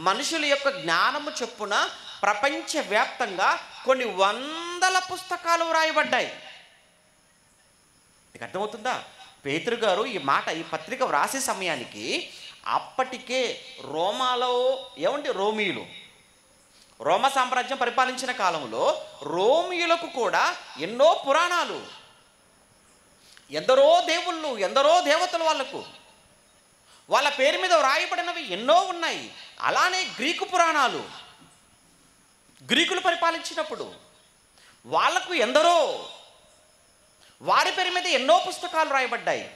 మనుషుల యొక్క జ్ఞానము చొప్పున ప్రపంచవ్యాప్తంగా కొన్ని వందల పుస్తకాలు వ్రాయబడ్డాయి. మీకు అర్థమవుతుందా? పేతురు గారు ఈ పత్రిక వ్రాసే సమయానికి అప్పటికే రోమాలో రోమియులు, రోమ సామ్రాజ్యం పరిపాలించిన కాలంలో రోమియులకు కూడా ఎన్నో పురాణాలు, ఎందరో దేవుళ్ళు, ఎందరో దేవతలు వాళ్ళ పేరు మీద వ్రాయబడినవి ఎన్నో ఉన్నాయి. అలానే గ్రీకు పురాణాలు, గ్రీకులు పరిపాలించినప్పుడు వాళ్లకు ఎందరో, వారి పేరు మీద ఎన్నో పుస్తకాలు రాయబడ్డాయి.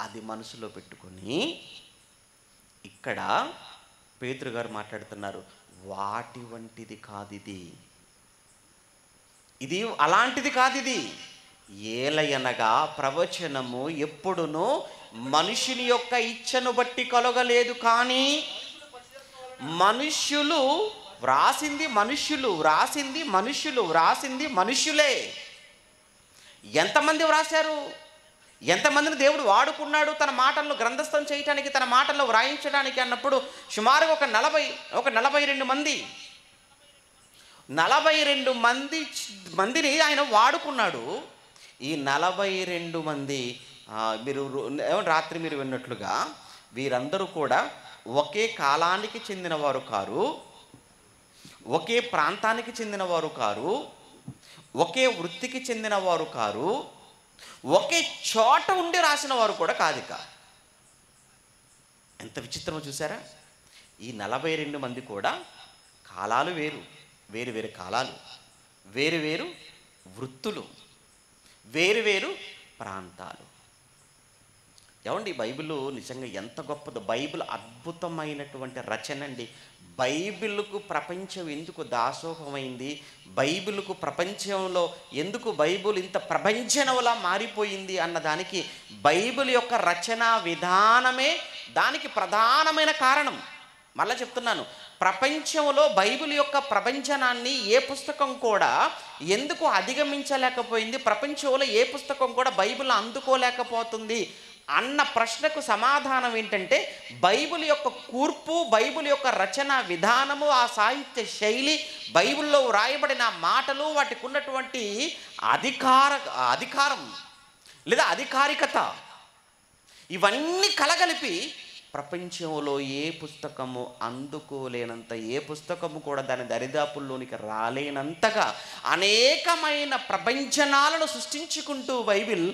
అది మనసులో పెట్టుకొని ఇక్కడ పేతురు గారు మాట్లాడుతున్నారు, వాటి వంటిది కాదు ఇది అలాంటిది కాదు. ఇది ఏలయనగా ప్రవచనము ఎప్పుడునూ మనుషుని యొక్క ఇచ్చను బట్టి కలగలేదు, కానీ మనుష్యులు వ్రాసింది మనుష్యులే. ఎంతమంది వ్రాశారు? ఎంతమందిని దేవుడు వాడుకున్నాడు తన మాటలను గ్రంథస్థం చేయటానికి, తన మాటల్లో వ్రాయించడానికి అన్నప్పుడు సుమారు ఒక 42 మంది, 42 మందిని ఆయన వాడుకున్నాడు. ఈ 42 మంది రాత్రి మీరు విన్నట్లుగా వీరందరూ కూడా ఒకే కాలానికి చెందినవారు కారు, ఒకే ప్రాంతానికి చెందినవారు కారు, ఒకే వృత్తికి చెందినవారు కారు, ఒకే చోట ఉండి రాసిన వారు కూడా కాదు. ఎంత విచిత్రమో చూసారా? ఈ 42 మంది కూడా కాలాలు వేరు కాలాలు, వేరు వృత్తులు, వేరు ప్రాంతాలు. ఏమండి, బైబిల్ నిజంగా ఎంత గొప్పదో! బైబిల్ అద్భుతమైనటువంటి రచన అండి. బైబిల్కు ప్రపంచం ఎందుకు దాసోహమైంది, బైబిల్కు ప్రపంచంలో ఎందుకు బైబిల్ ఇంత ప్రభంజనవలా మారిపోయింది అన్నదానికి బైబిల్ యొక్క రచనా విధానమే దానికి ప్రధానమైన కారణం. మళ్ళా చెప్తున్నాను, ప్రపంచంలో బైబిల్ యొక్క ప్రభంజనాన్ని ఏ పుస్తకం కూడా ఎందుకు అధిగమించలేకపోయింది, ప్రపంచంలో ఏ పుస్తకం కూడా బైబిల్ అందుకోలేకపోతుంది అన్న ప్రశ్నకు సమాధానం ఏంటంటే, బైబిల్ యొక్క కూర్పు, బైబిల్ యొక్క రచనా విధానము, ఆ సాహిత్య శైలి, బైబిల్లో వ్రాయబడిన మాటలు, వాటికి ఉన్నటువంటి అధికారం లేదా అధికారికత, ఇవన్నీ కలగలిపి ప్రపంచంలో ఏ పుస్తకము అందుకోలేనంత, ఏ పుస్తకము కూడా దాని దరిదాపుల్లోనికి రాలేనంతగా అనేకమైన ప్రభంజనాలను సృష్టించుకుంటూ బైబిల్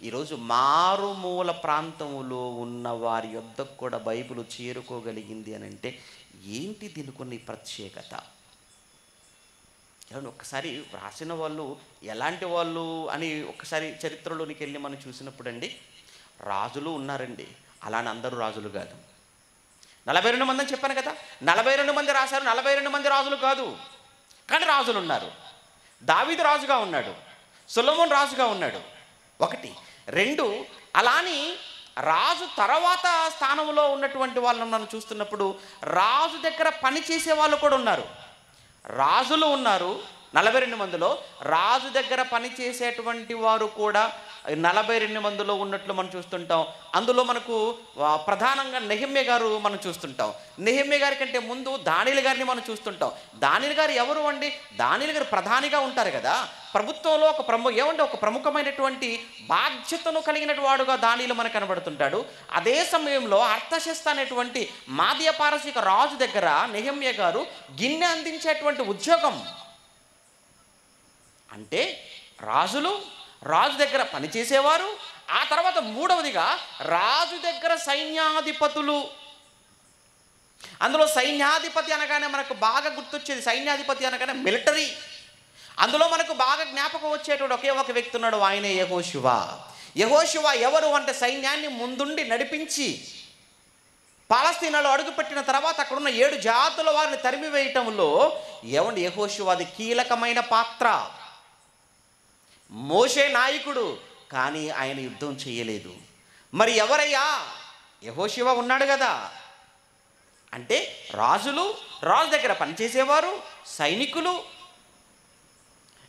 ఈరోజు మారుమూల ప్రాంతంలో ఉన్న వారి యొద్దకు కూడా బైబిల్ చేరుకోగలిగింది అని అంటే ఏంటి దీనికి కొన్ని ప్రత్యేకత? ఏమన్నా ఒక్కసారి రాసిన వాళ్ళు ఎలాంటి వాళ్ళు అని ఒక్కసారి చరిత్రలోనికి వెళ్ళి మనం చూసినప్పుడు అండి, రాజులు ఉన్నారండి, అలానే అందరూ రాజులు కాదు. 42 మంది అని చెప్పాను కదా, 42 మంది రాశారు, 42 మంది రాజులు కాదు, కానీ రాజులు ఉన్నారు. దావీదు రాజుగా ఉన్నాడు, సొలొమోను రాజుగా ఉన్నాడు. 1, 2 అలాని రాజు తర్వాత స్థానంలో ఉన్నటువంటి వాళ్ళని మనం చూస్తున్నప్పుడు రాజు దగ్గర పని చేసే వాళ్ళు కూడా ఉన్నారు. రాజులు ఉన్నారు 42 మందిలో, రాజు దగ్గర పనిచేసేటువంటి వారు కూడా 42 మందిలో ఉన్నట్లు మనం చూస్తుంటాం. అందులో మనకు ప్రధానంగా నెహెమ్యా గారు మనం చూస్తుంటాం. నెహెమ్యా గారి కంటే ముందు దానియేలు గారిని మనం చూస్తుంటాం. దానియేలు గారు ఎవరు అండి? దానియేలు గారు ప్రధానిగా ఉంటారు కదా, ప్రభుత్వంలో ఒక ప్రముఖమైనటువంటి బాధ్యతను కలిగిన వాడుగా దానియేలు మనకు కనబడుతుంటాడు. అదే సమయంలో అర్తషస్త అనేటువంటి మాదీయ పారసీక రాజు దగ్గర నెహెమ్యా గారు గిన్నె అందించేటువంటి ఉద్యోగం. అంటే రాజు దగ్గర పనిచేసేవారు, ఆ తర్వాత మూడవదిగా రాజు దగ్గర సైన్యాధిపతులు. అందులో సైన్యాధిపతి అనగానే మనకు బాగా గుర్తొచ్చేది, సైన్యాధిపతి అనగానే మిలిటరీ. అందులో మనకు బాగా జ్ఞాపకం వచ్చేటువంటి ఒకే ఒక వ్యక్తి ఉన్నాడు, ఆయనే యెహోషువ. యెహోషువ ఎవరు అంటే సైన్యాన్ని ముందుండి నడిపించి పాలస్తీనాలో అడుగుపెట్టిన తర్వాత అక్కడున్న 7 జాతుల వారిని తరిమివేయటంలో యెహోషువ అది కీలకమైన పాత్ర. మోషే నాయకుడు, కానీ ఆయన యుద్ధం చేయలేదు. మరి ఎవరయ్యా? యెహోషువ ఉన్నాడు కదా. అంటే రాజు దగ్గర పనిచేసేవారు, సైనికులు.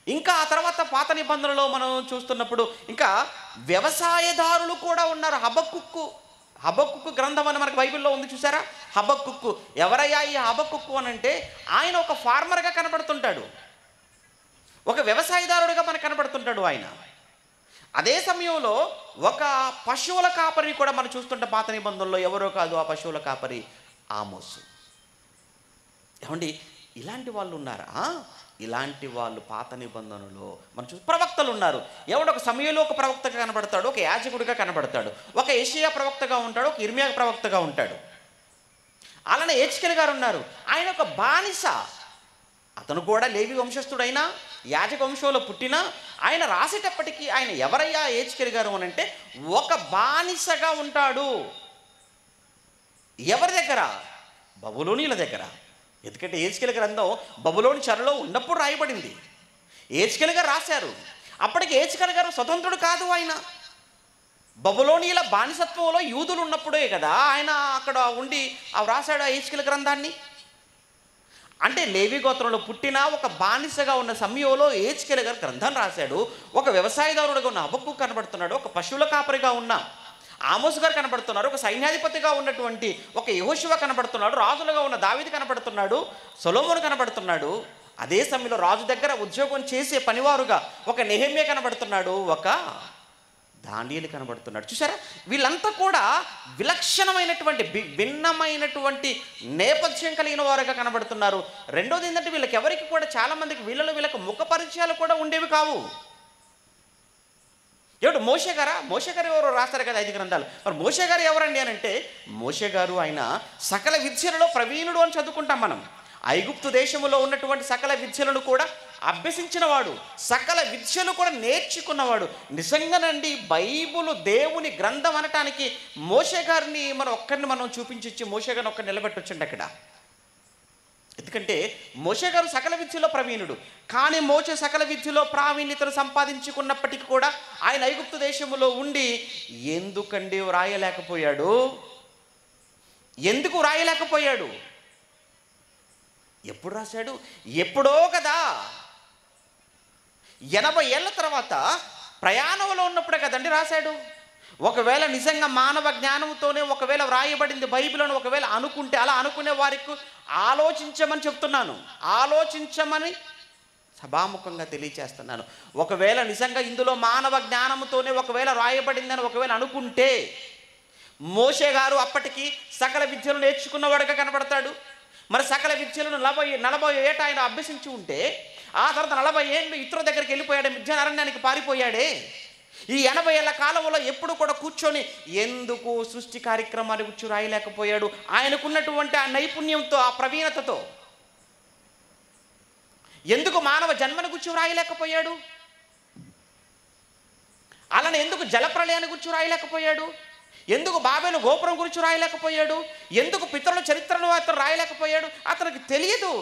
ఇంకా ఆ తర్వాత పాత నిబంధనలో మనం చూస్తున్నప్పుడు ఇంకా వ్యవసాయదారులు కూడా ఉన్నారు. హబక్కుక్కు గ్రంథం అని మనకు బైబిల్లో ఉంది, చూసారా? హబక్కుక్కు ఎవరయ్యా ఈ హబక్కుక్కు అని అంటే ఆయన ఒక ఫార్మర్గా కనబడుతుంటాడు, ఒక వ్యవసాయదారుడిగా మనకు కనబడుతుంటాడు ఆయన. అదే సమయంలో ఒక పశువుల కాపరి కూడా మనం చూస్తుంటే పాత నిబంధనలో ఎవరో కాదు, ఆ పశువుల కాపరి ఆమోసు. ఏమండి, ఇలాంటి వాళ్ళు ఉన్నారా? ఇలాంటి వాళ్ళు పాత నిబంధనలో మనం ప్రవక్తలు ఉన్నారు. ఒక సమయంలో ఒక ప్రవక్తగా కనబడతాడు, ఒక యాజకుడిగా కనబడతాడు, ఒక యెషయా ప్రవక్తగా ఉంటాడు, ఒక ఇర్మియా ప్రవక్తగా ఉంటాడు. అలానే హెచ్కేల్ గారు ఉన్నారు, ఆయన ఒక బానిస. అతను కూడా లేవి వంశస్థుడైనా యాజక వంశంలో పుట్టినా ఆయన రాసేటప్పటికీ ఆయన ఎవరయ్యా హెచ్కేల్ గారు అని అంటే ఒక బానిసగా ఉంటాడు. ఎవరి దగ్గర? బబులోనీల దగ్గర. ఎందుకంటే హెచ్కేల్ గ్రంథం బబులోని చెరలో ఉన్నప్పుడు రాయబడింది. హెచ్కేల్ గారు రాశారు. అప్పటికి హెచ్కేల్ గారు స్వతంత్రుడు కాదు, ఆయన బబులోనీల బానిసత్వంలో యూదులు ఉన్నప్పుడే కదా ఆయన అక్కడ ఉండి రాశాడు ఆ హెచ్కేల్ గ్రంథాన్ని. అంటే లేవి గోత్రంలో పుట్టిన ఒక బానిసగా ఉన్న సమయంలో హెచ్కేల్ గారు గ్రంథం రాశాడు. ఒక వ్యవసాయదారుడుగా ఉన్న హబక్కు కనబడుతున్నాడు, ఒక పశువుల కాపరిగా ఉన్న ఆమోసు గారు కనబడుతున్నారు, ఒక సైన్యాధిపతిగా ఉన్నటువంటి ఒక యెహోషువ కనబడుతున్నాడు, రాజులుగా ఉన్న దావీదు కనబడుతున్నాడు, సొలొమోను కనబడుతున్నాడు. అదే సమయంలో రాజు దగ్గర ఉద్యోగం చేసే పనివారుగా ఒక నెహెమ్యా కనబడుతున్నాడు, ఒక దానియేలు కనబడుతున్నాడు. చూసారా, వీళ్ళంతా కూడా విలక్షణమైనటువంటి భిన్నమైనటువంటి నేపథ్యం కలిగిన వారుగా కనబడుతున్నారు. రెండోది ఏంటంటే వీళ్ళకి ఎవరికి కూడా చాలామందికి వీళ్ళకి ముఖ పరిచయాలు కూడా ఉండేవి కావు. మోషే గారు ఎవరు రాస్తారు కదా 5 గ్రంథాలు. మరి మోషే గారు ఎవరండి అని అంటే మోషే గారు ఆయన సకల విద్యలలో ప్రవీణుడు అని చదువుకుంటాం మనం. ఐగుప్తు దేశంలో ఉన్నటువంటి సకల విద్యలను కూడా అభ్యసించిన వాడు, సకల విద్యలు కూడా నేర్చుకున్నవాడు. నిజంగానండి బైబుల్ దేవుని గ్రంథం అనటానికి మోషే గారిని మనం చూపించొచ్చి మోషే గారిని ఒక్కరిని నిలబెట్టొచ్చండి అక్కడ. ఎందుకంటే మోషే గారు సకల విద్యలో ప్రవీణుడు, కానీ మోషే సకల విద్యలో ప్రావీణ్యతను సంపాదించుకున్నప్పటికీ కూడా ఆయన ఐగుప్తు దేశంలో ఉండి ఎందుకండి రాయలేకపోయాడు? ఎందుకు రాయలేకపోయాడు? ఎప్పుడు రాశాడు? ఎప్పుడో కదా, 80 ఏళ్ళ తర్వాత ప్రయాణంలో ఉన్నప్పుడే కదండి రాశాడు. ఒకవేళ నిజంగా మానవ జ్ఞానంతోనే ఒకవేళ వ్రాయబడింది బైబిల్ అని ఒకవేళ అనుకుంటే, అలా అనుకునే వారికి ఆలోచించమని చెప్తున్నాను, ఆలోచించమని సభాముఖంగా తెలియచేస్తున్నాను. ఒకవేళ నిజంగా ఇందులో మానవ జ్ఞానంతోనే ఒకవేళ వ్రాయబడిందని ఒకవేళ అనుకుంటే మోషే గారు అప్పటికి సకల విద్యలు నేర్చుకున్నవాడుగా కనబడతాడు. మరి సకల విద్యలను 40 ఏట ఆయన అభ్యసించి ఉంటే ఆ తర్వాత 40 ఏళ్ళు ఇతరుల దగ్గరికి వెళ్ళిపోయాడు, మిథ్యాన అరణ్యానికి పారిపోయాడే. ఈ 80 ఏళ్ల కాలంలో ఎప్పుడు కూడా కూర్చొని ఎందుకు సృష్టి కార్యక్రమాన్ని గురించి రాయలేకపోయాడు? ఆయనకున్నటువంటి ఆ నైపుణ్యంతో, ఆ ప్రవీణతతో ఎందుకు మానవ జన్మను గురించి రాయలేకపోయాడు? అలానే ఎందుకు జలప్రళయాన్ని గురించి రాయలేకపోయాడు? ఎందుకు బాబేలు గోపురం గురించి రాయలేకపోయాడు? ఎందుకు పితరుల చరిత్రను అతను రాయలేకపోయాడు? అతనికి తెలియదు.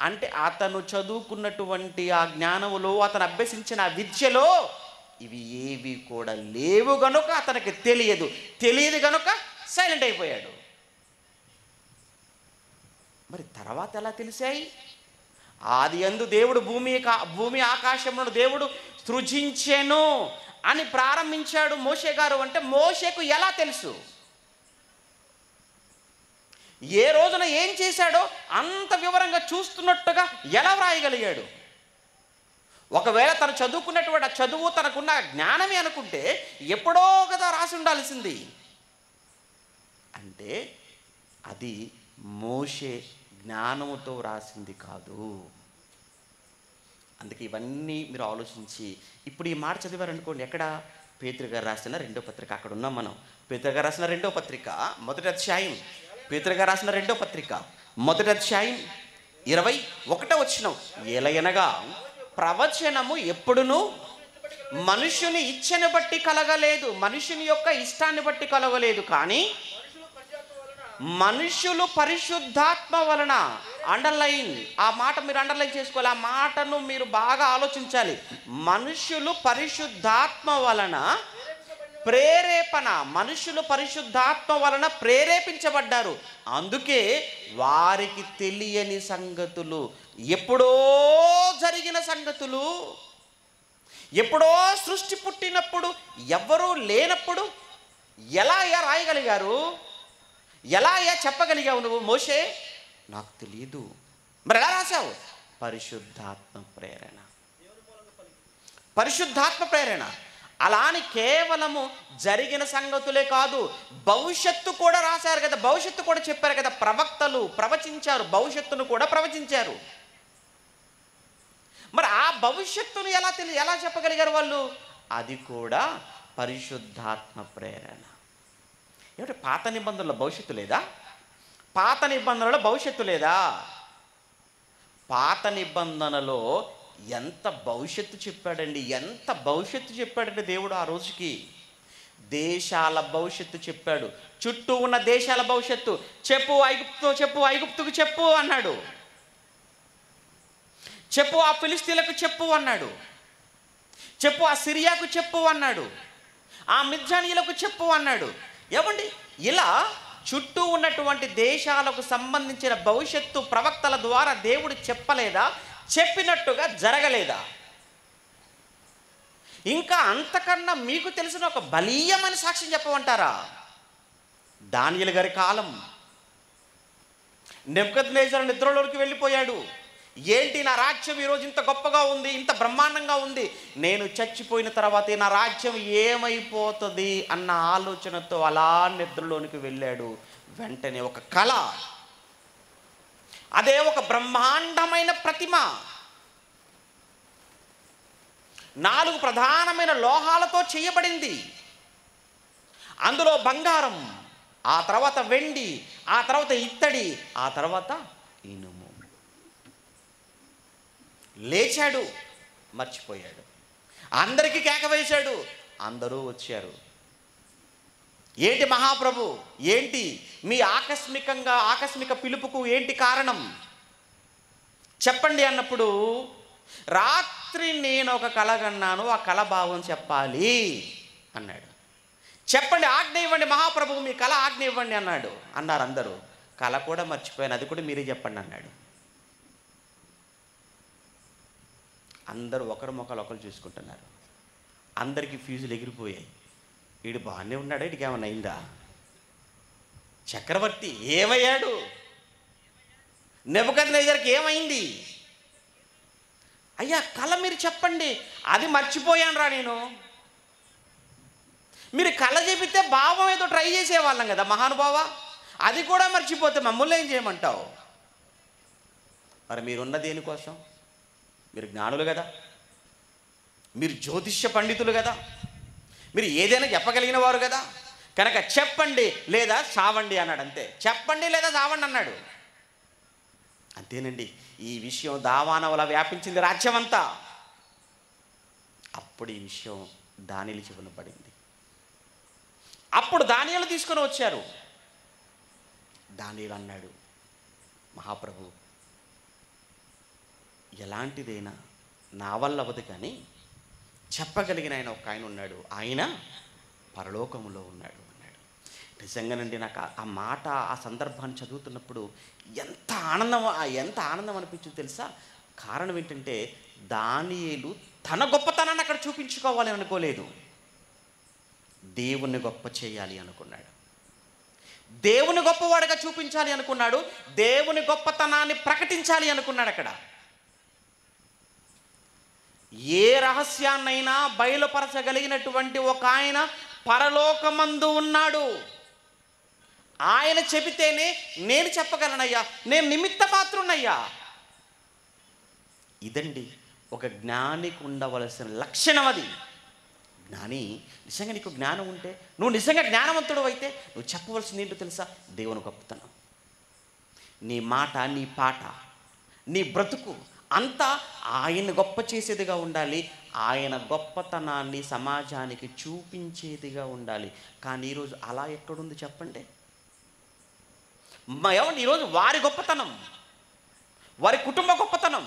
అంటే అతను చదువుకున్నటువంటి ఆ జ్ఞానములో, అతను అభ్యసించిన ఆ విద్యలో ఇవి ఏవి కూడా లేవు గనుక అతనికి తెలియదు గనుక సైలెంట్ అయిపోయాడు. మరి తర్వాత ఎలా తెలిసాయి? ఆదియందు దేవుడు భూమి ఆకాశమును దేవుడు సృజించెను అని ప్రారంభించాడు మోషే గారు. అంటే మోషేకు ఎలా తెలుసు? ఏ రోజున ఏం చేశాడో అంత వివరంగా చూస్తున్నట్టుగా ఎలా వ్రాయగలిగాడు? ఒకవేళ తను చదువుకున్నటువంటి ఆ చదువు తనకున్న జ్ఞానమే అనుకుంటే ఎప్పుడో కదా రాసి ఉండాల్సింది. అంటే అది మోషే జ్ఞానముతో రాసింది కాదు. అందుకే ఇవన్నీ మీరు ఆలోచించి ఇప్పుడు ఈ మాట చదివారనుకోండి. ఎక్కడ? పేతురు గారు రాసిన 2వ పత్రిక. అక్కడ ఉన్నాం మనం. పేతురు గారు రాసిన 2వ పత్రిక 1వ అధ్యాయం. పేతురు గారు రాసిన 2వ పత్రిక 1వ అధ్యాయం 21వ వచనం. ఎలయనగా ప్రవచనము ఎప్పుడును మనుష్యుని ఇచ్చని బట్టి కలగలేదు, మనుషుని యొక్క ఇష్టాన్ని బట్టి కలగలేదు, కానీ మనుషులు పరిశుద్ధాత్మ వలన, అండర్లైన్, ఆ మాట మీరు అండర్లైన్ చేసుకోవాలి, ఆ మాటను మీరు బాగా ఆలోచించాలి. మనుషులు పరిశుద్ధాత్మ వలన ప్రేరేపణ, మనుషులు పరిశుద్ధాత్మ వలన ప్రేరేపించబడ్డారు. అందుకే వారికి తెలియని సంగతులు, ఎప్పుడో జరిగిన సంగతులు, ఎప్పుడో సృష్టి పుట్టినప్పుడు, ఎవ్వరూ లేనప్పుడు ఎలా రాయగలిగారు? ఎలా చెప్పగలిగావు నువ్వు? మోషే, నాకు తెలియదు. మరి ఎలా రాశావు? పరిశుద్ధాత్మ ప్రేరణ, పరిశుద్ధాత్మ ప్రేరణ. అలా అని కేవలము జరిగిన సంగతులే కాదు, భవిష్యత్తు కూడా రాశారు కదా, భవిష్యత్తు కూడా చెప్పారు కదా. ప్రవక్తలు ప్రవచించారు, భవిష్యత్తును కూడా ప్రవచించారు. మరి ఆ భవిష్యత్తును ఎలా చెప్పగలిగారు వాళ్ళు? అది కూడా పరిశుద్ధాత్మ ప్రేరణ. ఏమిటి, పాత నిబంధనలో భవిష్యత్తు లేదా? పాత నిబంధనలో భవిష్యత్తు లేదా? పాత నిబంధనలో ఎంత భవిష్యత్తు చెప్పాడండి, ఎంత భవిష్యత్తు చెప్పాడంటే దేవుడు ఆ రోజుకి. దేశాల భవిష్యత్తు చెప్పాడు, చుట్టూ ఉన్న దేశాల భవిష్యత్తు. చెప్పు ఐగుప్తు, చెప్పు ఐగుప్తుకు చెప్పు అన్నాడు. చెప్పు ఆ ఫిలిస్తీన్లకు చెప్పు అన్నాడు. చెప్పు ఆ సిరియాకు చెప్పు అన్నాడు. ఆ మిద్యానీయులకు చెప్పు అన్నాడు. ఏమండి, ఇలా చుట్టూ ఉన్నటువంటి దేశాలకు సంబంధించిన భవిష్యత్తు ప్రవక్తల ద్వారా దేవుడు చెప్పలేదా? చెప్పినట్టుగా జరగలేదా? ఇంకా అంతకన్నా మీకు తెలిసిన ఒక బలీయమైన సాక్ష్యం చెప్పమంటారా? దానియేలు గారి కాలం. నెబుకద్నెజరు నిద్రలోకి వెళ్ళిపోయాడు. ఏంటి, నా రాజ్యం ఈరోజు ఇంత గొప్పగా ఉంది, ఇంత బ్రహ్మాండంగా ఉంది, నేను చచ్చిపోయిన తర్వాత నా రాజ్యం ఏమైపోతుంది అన్న ఆలోచనతో అలా నిద్రలోనికి వెళ్ళాడు. వెంటనే ఒక కళ, అదే ఒక బ్రహ్మాండమైన ప్రతిమ, 4 ప్రధానమైన లోహాలతో చేయబడింది. అందులో బంగారం, ఆ తర్వాత వెండి, ఆ తర్వాత ఇత్తడి, ఆ తర్వాత ఇనుము. లేచాడు, మర్చిపోయాడు. అందరికీ కేక వేశాడు, అందరూ వచ్చారు. ఏంటి మహాప్రభు, ఏంటి మీ ఆకస్మిక పిలుపుకు ఏంటి కారణం చెప్పండి అన్నప్పుడు, రాత్రి నేను ఒక కల కన్నాను, ఆ కల భావం చెప్పాలి అన్నాడు. చెప్పండి, ఆజ్ఞ ఇవ్వండి మహాప్రభువు, మీ కళ ఆజ్ఞ ఇవ్వండి అన్నారు అందరూ. కళ కూడా మర్చిపోయాను, అది కూడా మీరే చెప్పండి అన్నాడు. అందరూ ఒకరి ముఖాలు ఒకరు చూసుకుంటున్నారు. అందరికీ ఫీజులు ఎగిరిపోయాయి. వీడు బాగానే ఉన్నాడా, వీడికి ఏమన్నా అయిందా? చక్రవర్తి ఏమయ్యాడు? నెబుకద్నెజరుకి ఏమైంది? అయ్యా కళ మీరు చెప్పండి. అది మర్చిపోయాను రా నేను. మీరు కళ చెబితే భావం ఏదో ట్రై చేసేవాళ్ళం కదా మహానుభావ, అది కూడా మర్చిపోతే మమ్మల్ని ఏం చేయమంటావు? మరి మీరున్న దేనికోసం? మీరు జ్ఞానులు కదా, మీరు జ్యోతిష్య పండితులు కదా, మీరు ఏదైనా చెప్పగలిగిన వారు కదా, కనుక చెప్పండి లేదా చావండి అన్నాడు. అంతే, చెప్పండి లేదా చావండి అన్నాడు. అంతేనండి, ఈ విషయం దావానవలా వ్యాపించింది రాజ్యమంతా. అప్పుడు ఈ విషయం దానియేలు చెవిన పడింది. అప్పుడు దానియేలు తీసుకొని వచ్చారు. దానియేలు అన్నాడు, మహాప్రభు ఎలాంటిదైనా నా వల్ల అవ్వదు, కానీ చెప్పగలిగిన ఆయన ఒక ఆయన ఉన్నాడు, ఆయన పరలోకములో ఉన్నాడు అన్నాడు. నిజంగానండి, నాకు ఆ మాట, ఆ సందర్భాన్ని చదువుతున్నప్పుడు ఎంత ఆనందం అనిపించింది తెలుసా? కారణం ఏంటంటే, దానియేలు తన గొప్పతనాన్ని అక్కడ చూపించుకోవాలి అనుకోలేదు, దేవుణ్ణి గొప్ప చేయాలి అనుకున్నాడు. దేవుని గొప్పవాడిగా చూపించాలి అనుకున్నాడు, దేవుని గొప్పతనాన్ని ప్రకటించాలి అనుకున్నాడు. అక్కడ ఏ రహస్యాన్నైనా బయలుపరచగలిగినటువంటి ఒక ఆయన పరలోకమందు ఉన్నాడు. ఆయన చెబితేనే నేను చెప్పగలనయ్యా, నేను నిమిత్త మాత్రున్నయ్యా. ఇదండి ఒక జ్ఞానికి ఉండవలసిన లక్షణం. అది జ్ఞాని నిజంగా, నీకు జ్ఞానం ఉంటే, నువ్వు నిజంగా జ్ఞానవంతుడు అయితే నువ్వు చెప్పవలసింది ఏంటో తెలుసా? దేవుని గొప్పతనం. నీ మాట, నీ పాట, నీ బ్రతుకు అంతా ఆయన గొప్ప చేసేదిగా ఉండాలి, ఆయన గొప్పతనాన్ని సమాజానికి చూపించేదిగా ఉండాలి. కానీ ఈరోజు అలా ఎక్కడుంది చెప్పండి? ఏమండి ఈరోజు వారి గొప్పతనం, వారి కుటుంబ గొప్పతనం,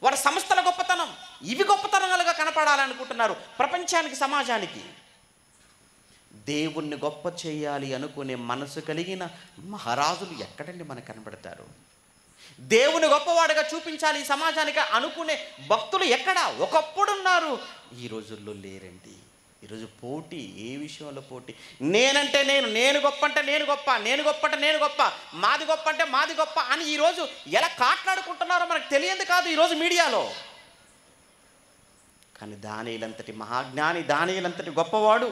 వారి సంస్థల గొప్పతనం, ఇవి గొప్పతనాలుగా కనపడాలనుకుంటున్నారు ప్రపంచానికి, సమాజానికి. దేవుణ్ణి గొప్ప చేయాలి అనుకునే మనసు కలిగిన మహారాజులు ఎక్కడండి మనకు కనబడతారు? దేవుని గొప్పవాడుగా చూపించాలి ఈ సమాజానికి అనుకునే భక్తులు ఎక్కడ? ఒకప్పుడున్నారు, ఈ రోజుల్లో లేరండి. ఈరోజు పోటీ, ఏ విషయంలో పోటీ? నేనంటే నేను గొప్ప అంటే నేను గొప్ప, నేను గొప్ప అంటే నేను గొప్ప, మాది గొప్ప అంటే మాది గొప్ప అని ఈరోజు ఎలా కాట్లాడుకుంటున్నారో మనకు తెలియదు కాదు ఈరోజు మీడియాలో. కానీ దానియేలంతటి మహాజ్ఞాని, దానియేలంతటి గొప్పవాడు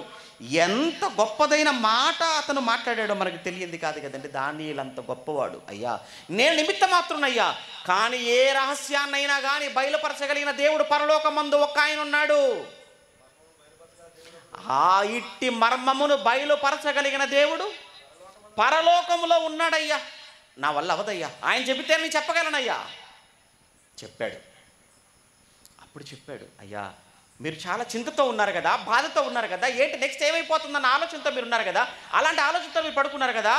ఎంత గొప్పదైన మాట అతను మాట్లాడాడో మనకు తెలియంది కాదు కదండి. దానియేలంత గొప్పవాడు. అయ్యా నేను నిమిత్త మాత్రునయ్యా, కానీ ఏ రహస్యాన్నైనా కానీ బయలుపరచగలిగిన దేవుడు పరలోకమందు ఒక్క ఆయన ఉన్నాడు. ఆ ఇట్టి మర్మమును బయలుపరచగలిగిన దేవుడు పరలోకములో ఉన్నాడయ్యా. నా వల్ల అవదయ్యా, ఆయన చెబితే నేను చెప్పగలనయ్యా. చెప్పాడు. అప్పుడు చెప్పాడు, అయ్యా మీరు చాలా చింతతో ఉన్నారు కదా, బాధతో ఉన్నారు కదా, ఏంటి నెక్స్ట్ ఏమైపోతుందన్న ఆలోచనతో మీరు ఉన్నారు కదా, అలాంటి ఆలోచనతో మీరు పడుకున్నారు కదా.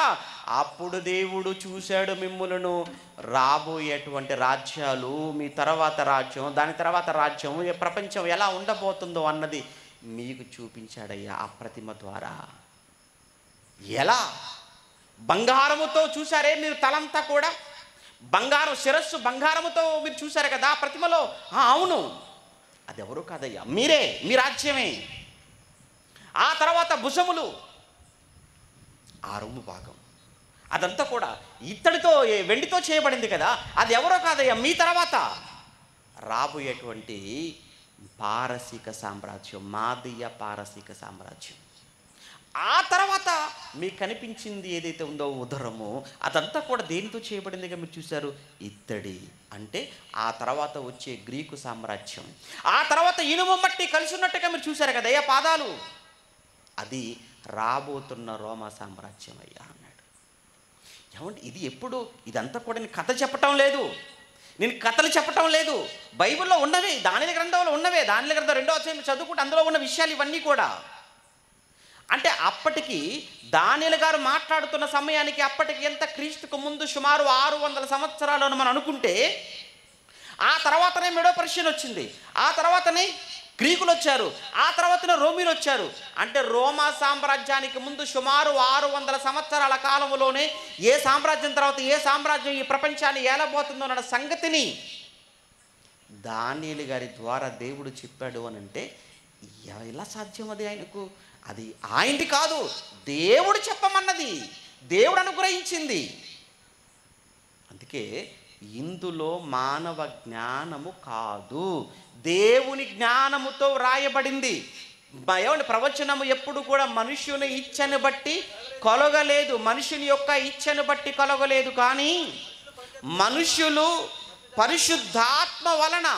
అప్పుడు దేవుడు చూశాడు మిమ్ములను, రాబోయేటువంటి రాజ్యాలు, మీ తర్వాత రాజ్యం, దాని తర్వాత రాజ్యం, ప్రపంచం ఎలా ఉండబోతుందో అన్నది మీకు చూపించాడయ్యా ఆ ప్రతిమ ద్వారా. ఎలా? బంగారముతో చూశారే మీరు, తలంతా కూడా బంగారం, శిరస్సు బంగారముతో మీరు చూశారు కదా ఆ ప్రతిమలో. అవును, అది ఎవరు కాదయ్యా, మీరే, మీ రాజ్యమే. ఆ తర్వాత భుజములు, ఆ రొమ్ము భాగం, అదంతా కూడా ఇత్తడితో, వెండితో చేయబడింది కదా, అది ఎవరో కాదయ్యా, మీ తర్వాత రాబోయేటువంటి పారసీక సామ్రాజ్యం, మాదీయ పారసీక సామ్రాజ్యం. ఆ తర్వాత మీకు కనిపించింది ఏదైతే ఉందో ఉదరము, అదంతా కూడా దేనితో చేయబడిందిగా మీరు చూశారు? ఇత్తడి. అంటే ఆ తర్వాత వచ్చే గ్రీకు సామ్రాజ్యం, ఆ తర్వాత ఇనుము మట్టి కలిసి ఉన్నట్టుగా మీరు చూశారు కదా అయ్యా పాదాలు, అది రాబోతున్న రోమా సామ్రాజ్యం అయ్యా అన్నాడు. ఏమంటే ఇది ఎప్పుడు? ఇదంతా కూడా నేను కథ చెప్పటం లేదు, నేను కథలు చెప్పటం లేదు, బైబిల్లో ఉన్నవే, దానియేలు గ్రంథంలో ఉన్నవే. దానియేలు గ్రంథం 2వ అధ్యాయం చదువుకుంటే అందులో ఉన్న విషయాలు ఇవన్నీ కూడా. అంటే అప్పటికి దానియేలు గారు మాట్లాడుతున్న సమయానికి అప్పటికి ఎంత? క్రీస్తుకు ముందు సుమారు 600 సంవత్సరాలను మనం అనుకుంటే, ఆ తర్వాతనే మెడో పర్షియన్ వచ్చింది, ఆ తర్వాతనే గ్రీకులు వచ్చారు, ఆ తర్వాతనే రోమీలు వచ్చారు. అంటే రోమా సామ్రాజ్యానికి ముందు సుమారు 600 సంవత్సరాల కాలంలోనే ఏ సామ్రాజ్యం తర్వాత ఏ సామ్రాజ్యం ఈ ప్రపంచాన్ని ఏలబోతుందో అన్న సంగతిని దానియేలు గారి ద్వారా దేవుడు చెప్పాడు అని అంటే ఎలా సాధ్యం? అది ఆయనకు, అది ఆయనది కాదు, దేవుడు చెప్పమన్నది, దేవుడు అనుగ్రహించింది. అందుకే ఇందులో మానవ జ్ఞానము కాదు, దేవుని జ్ఞానముతో వ్రాయబడింది. ఏమంటే ప్రవచనము ఎప్పుడు కూడా మనుష్యుని ఇచ్చను బట్టి కొలగలేదు, మనుషుని యొక్క ఇచ్చను బట్టి కొలగలేదు, కానీ మనుష్యులు పరిశుద్ధాత్మ వలన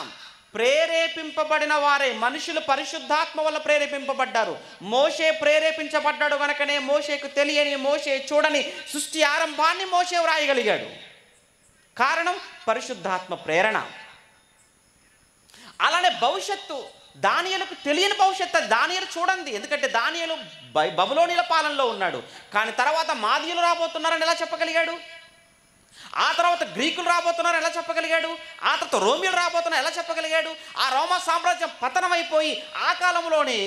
ప్రేరేపింపబడిన వారే. మనుషులు పరిశుద్ధాత్మ వల్ల ప్రేరేపింపబడ్డారు. మోషే ప్రేరేపించబడ్డాడు కనుకనే మోషేకు తెలియని, మోషే చూడని సృష్టి ఆరంభాన్ని మోషే వ్రాయగలిగాడు. కారణం పరిశుద్ధాత్మ ప్రేరణ. అలానే భవిష్యత్తు, దానియేలుకు తెలియని భవిష్యత్తు, దానియేలు చూడండి. ఎందుకంటే దానియేలు బబులోనీల పాలనలో ఉన్నాడు, కానీ తర్వాత మాదీయులు రాబోతున్నారని ఎలా చెప్పగలిగాడు? ఆ తర్వాత గ్రీకులు రాబోతున్నారు ఎలా చెప్పగలిగాడు? ఆ తర్వాత రోమిలు రాబోతున్నారు ఎలా చెప్పగలిగాడు? ఆ రోమా సామ్రాజ్యం పతనమైపోయి ఆ కాలంలోనే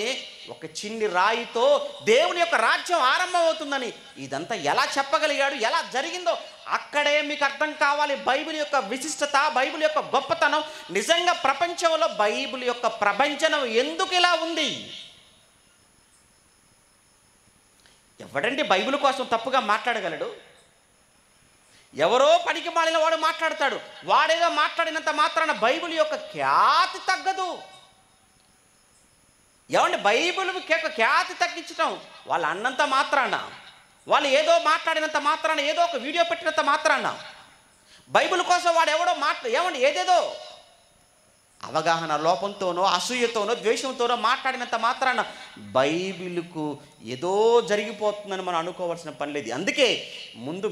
ఒక చిన్ని రాయితో దేవుని యొక్క రాజ్యం ఆరంభమవుతుందని ఇదంతా ఎలా చెప్పగలిగాడు? ఎలా జరిగిందో అక్కడే మీకు అర్థం కావాలి బైబిల్ యొక్క విశిష్టత, బైబిల్ యొక్క గొప్పతనం. నిజంగా ప్రపంచంలో బైబిల్ యొక్క ప్రభంజనం ఎందుకు ఇలా ఉంది? ఎవడండి బైబిల్ కోసం తప్పుగా మాట్లాడగలడు? ఎవరో పనికి మాలిన వాడు మాట్లాడతాడు, వాడేదో మాట్లాడినంత మాత్రాన బైబిల్ యొక్క ఖ్యాతి తగ్గదు. ఏమంటే బైబిల్ ఖ్యాతి తగ్గించటం వాళ్ళు అన్నంత మాత్రాన, వాళ్ళు ఏదో మాట్లాడినంత మాత్రాన, ఏదో ఒక వీడియో పెట్టినంత మాత్రాన బైబిల్ కోసం వాడు ఎవడో ఏమంటే ఏదేదో అవగాహన లోపంతోనో, అసూయతోనో, ద్వేషంతోనో మాట్లాడినంత మాత్రాన బైబిల్కు ఏదో జరిగిపోతుందని మనం అనుకోవాల్సిన పని లేదు. అందుకే ముందు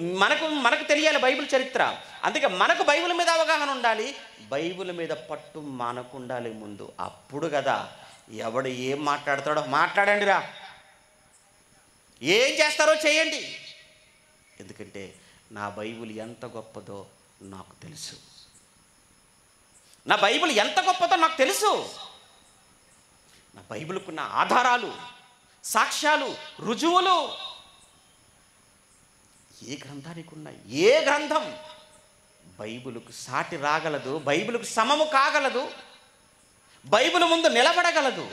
మనకు తెలియాలి బైబిల్ చరిత్ర. అందుకే మనకు బైబిల్ మీద అవగాహన ఉండాలి, బైబిల్ మీద పట్టు మనకు ఉండాలి ముందు. అప్పుడు కదా ఎవడు ఏం మాట్లాడతాడో మాట్లాడండి రా, ఏం చేస్తారో చేయండి. ఎందుకంటే నా బైబిల్ ఎంత గొప్పదో నాకు తెలుసు. నా బైబిల్ ఎంత గొప్పదో నాకు తెలుసు. నా బైబిల్కున్న ఆధారాలు, సాక్ష్యాలు, రుజువులు ఏ గ్రంథానికి ఉన్నాయి? ఏ గ్రంథం బైబిలుకు సాటి రాగలదు? బైబిలుకు సమము కాగలదు? బైబిల్ ముందు నిలబడగలదు?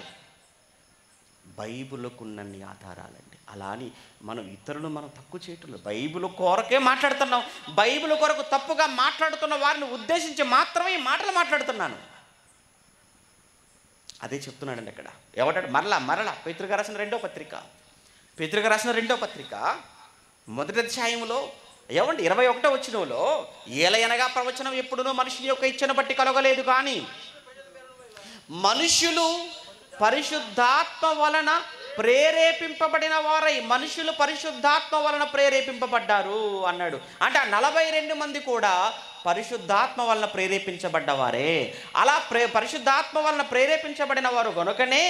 బైబిలుకున్నన్ని ఆధారాలండి. అలా అని మనం తక్కువ చేయటం లేదు. బైబిల్ కొరకే మాట్లాడుతున్నాం. బైబిల్ కొరకు తప్పుగా మాట్లాడుతున్న వారిని ఉద్దేశించి మాత్రమే ఈ మాటలు మాట్లాడుతున్నాను. అదే చెప్తున్నాడండి అక్కడ. ఎవడాడు మరలా పేతురుగారు రాసిన రెండో పత్రిక మొదటి అధ్యాయంలో 21వ వచనంలో, ఏలయనగా ప్రవచనం ఎప్పుడునూ మనుషుని యొక్క ఇచ్చను బట్టి కలగలేదు, కానీ మనుషులు పరిశుద్ధాత్మ వలన ప్రేరేపింపబడిన వారై, మనుషులు పరిశుద్ధాత్మ వలన ప్రేరేపింపబడ్డారు అన్నాడు. అంటే ఆ 42 మంది కూడా పరిశుద్ధాత్మ వలన ప్రేరేపించబడ్డవారే. అలా పరిశుద్ధాత్మ వలన ప్రేరేపించబడిన వారు గనుకనే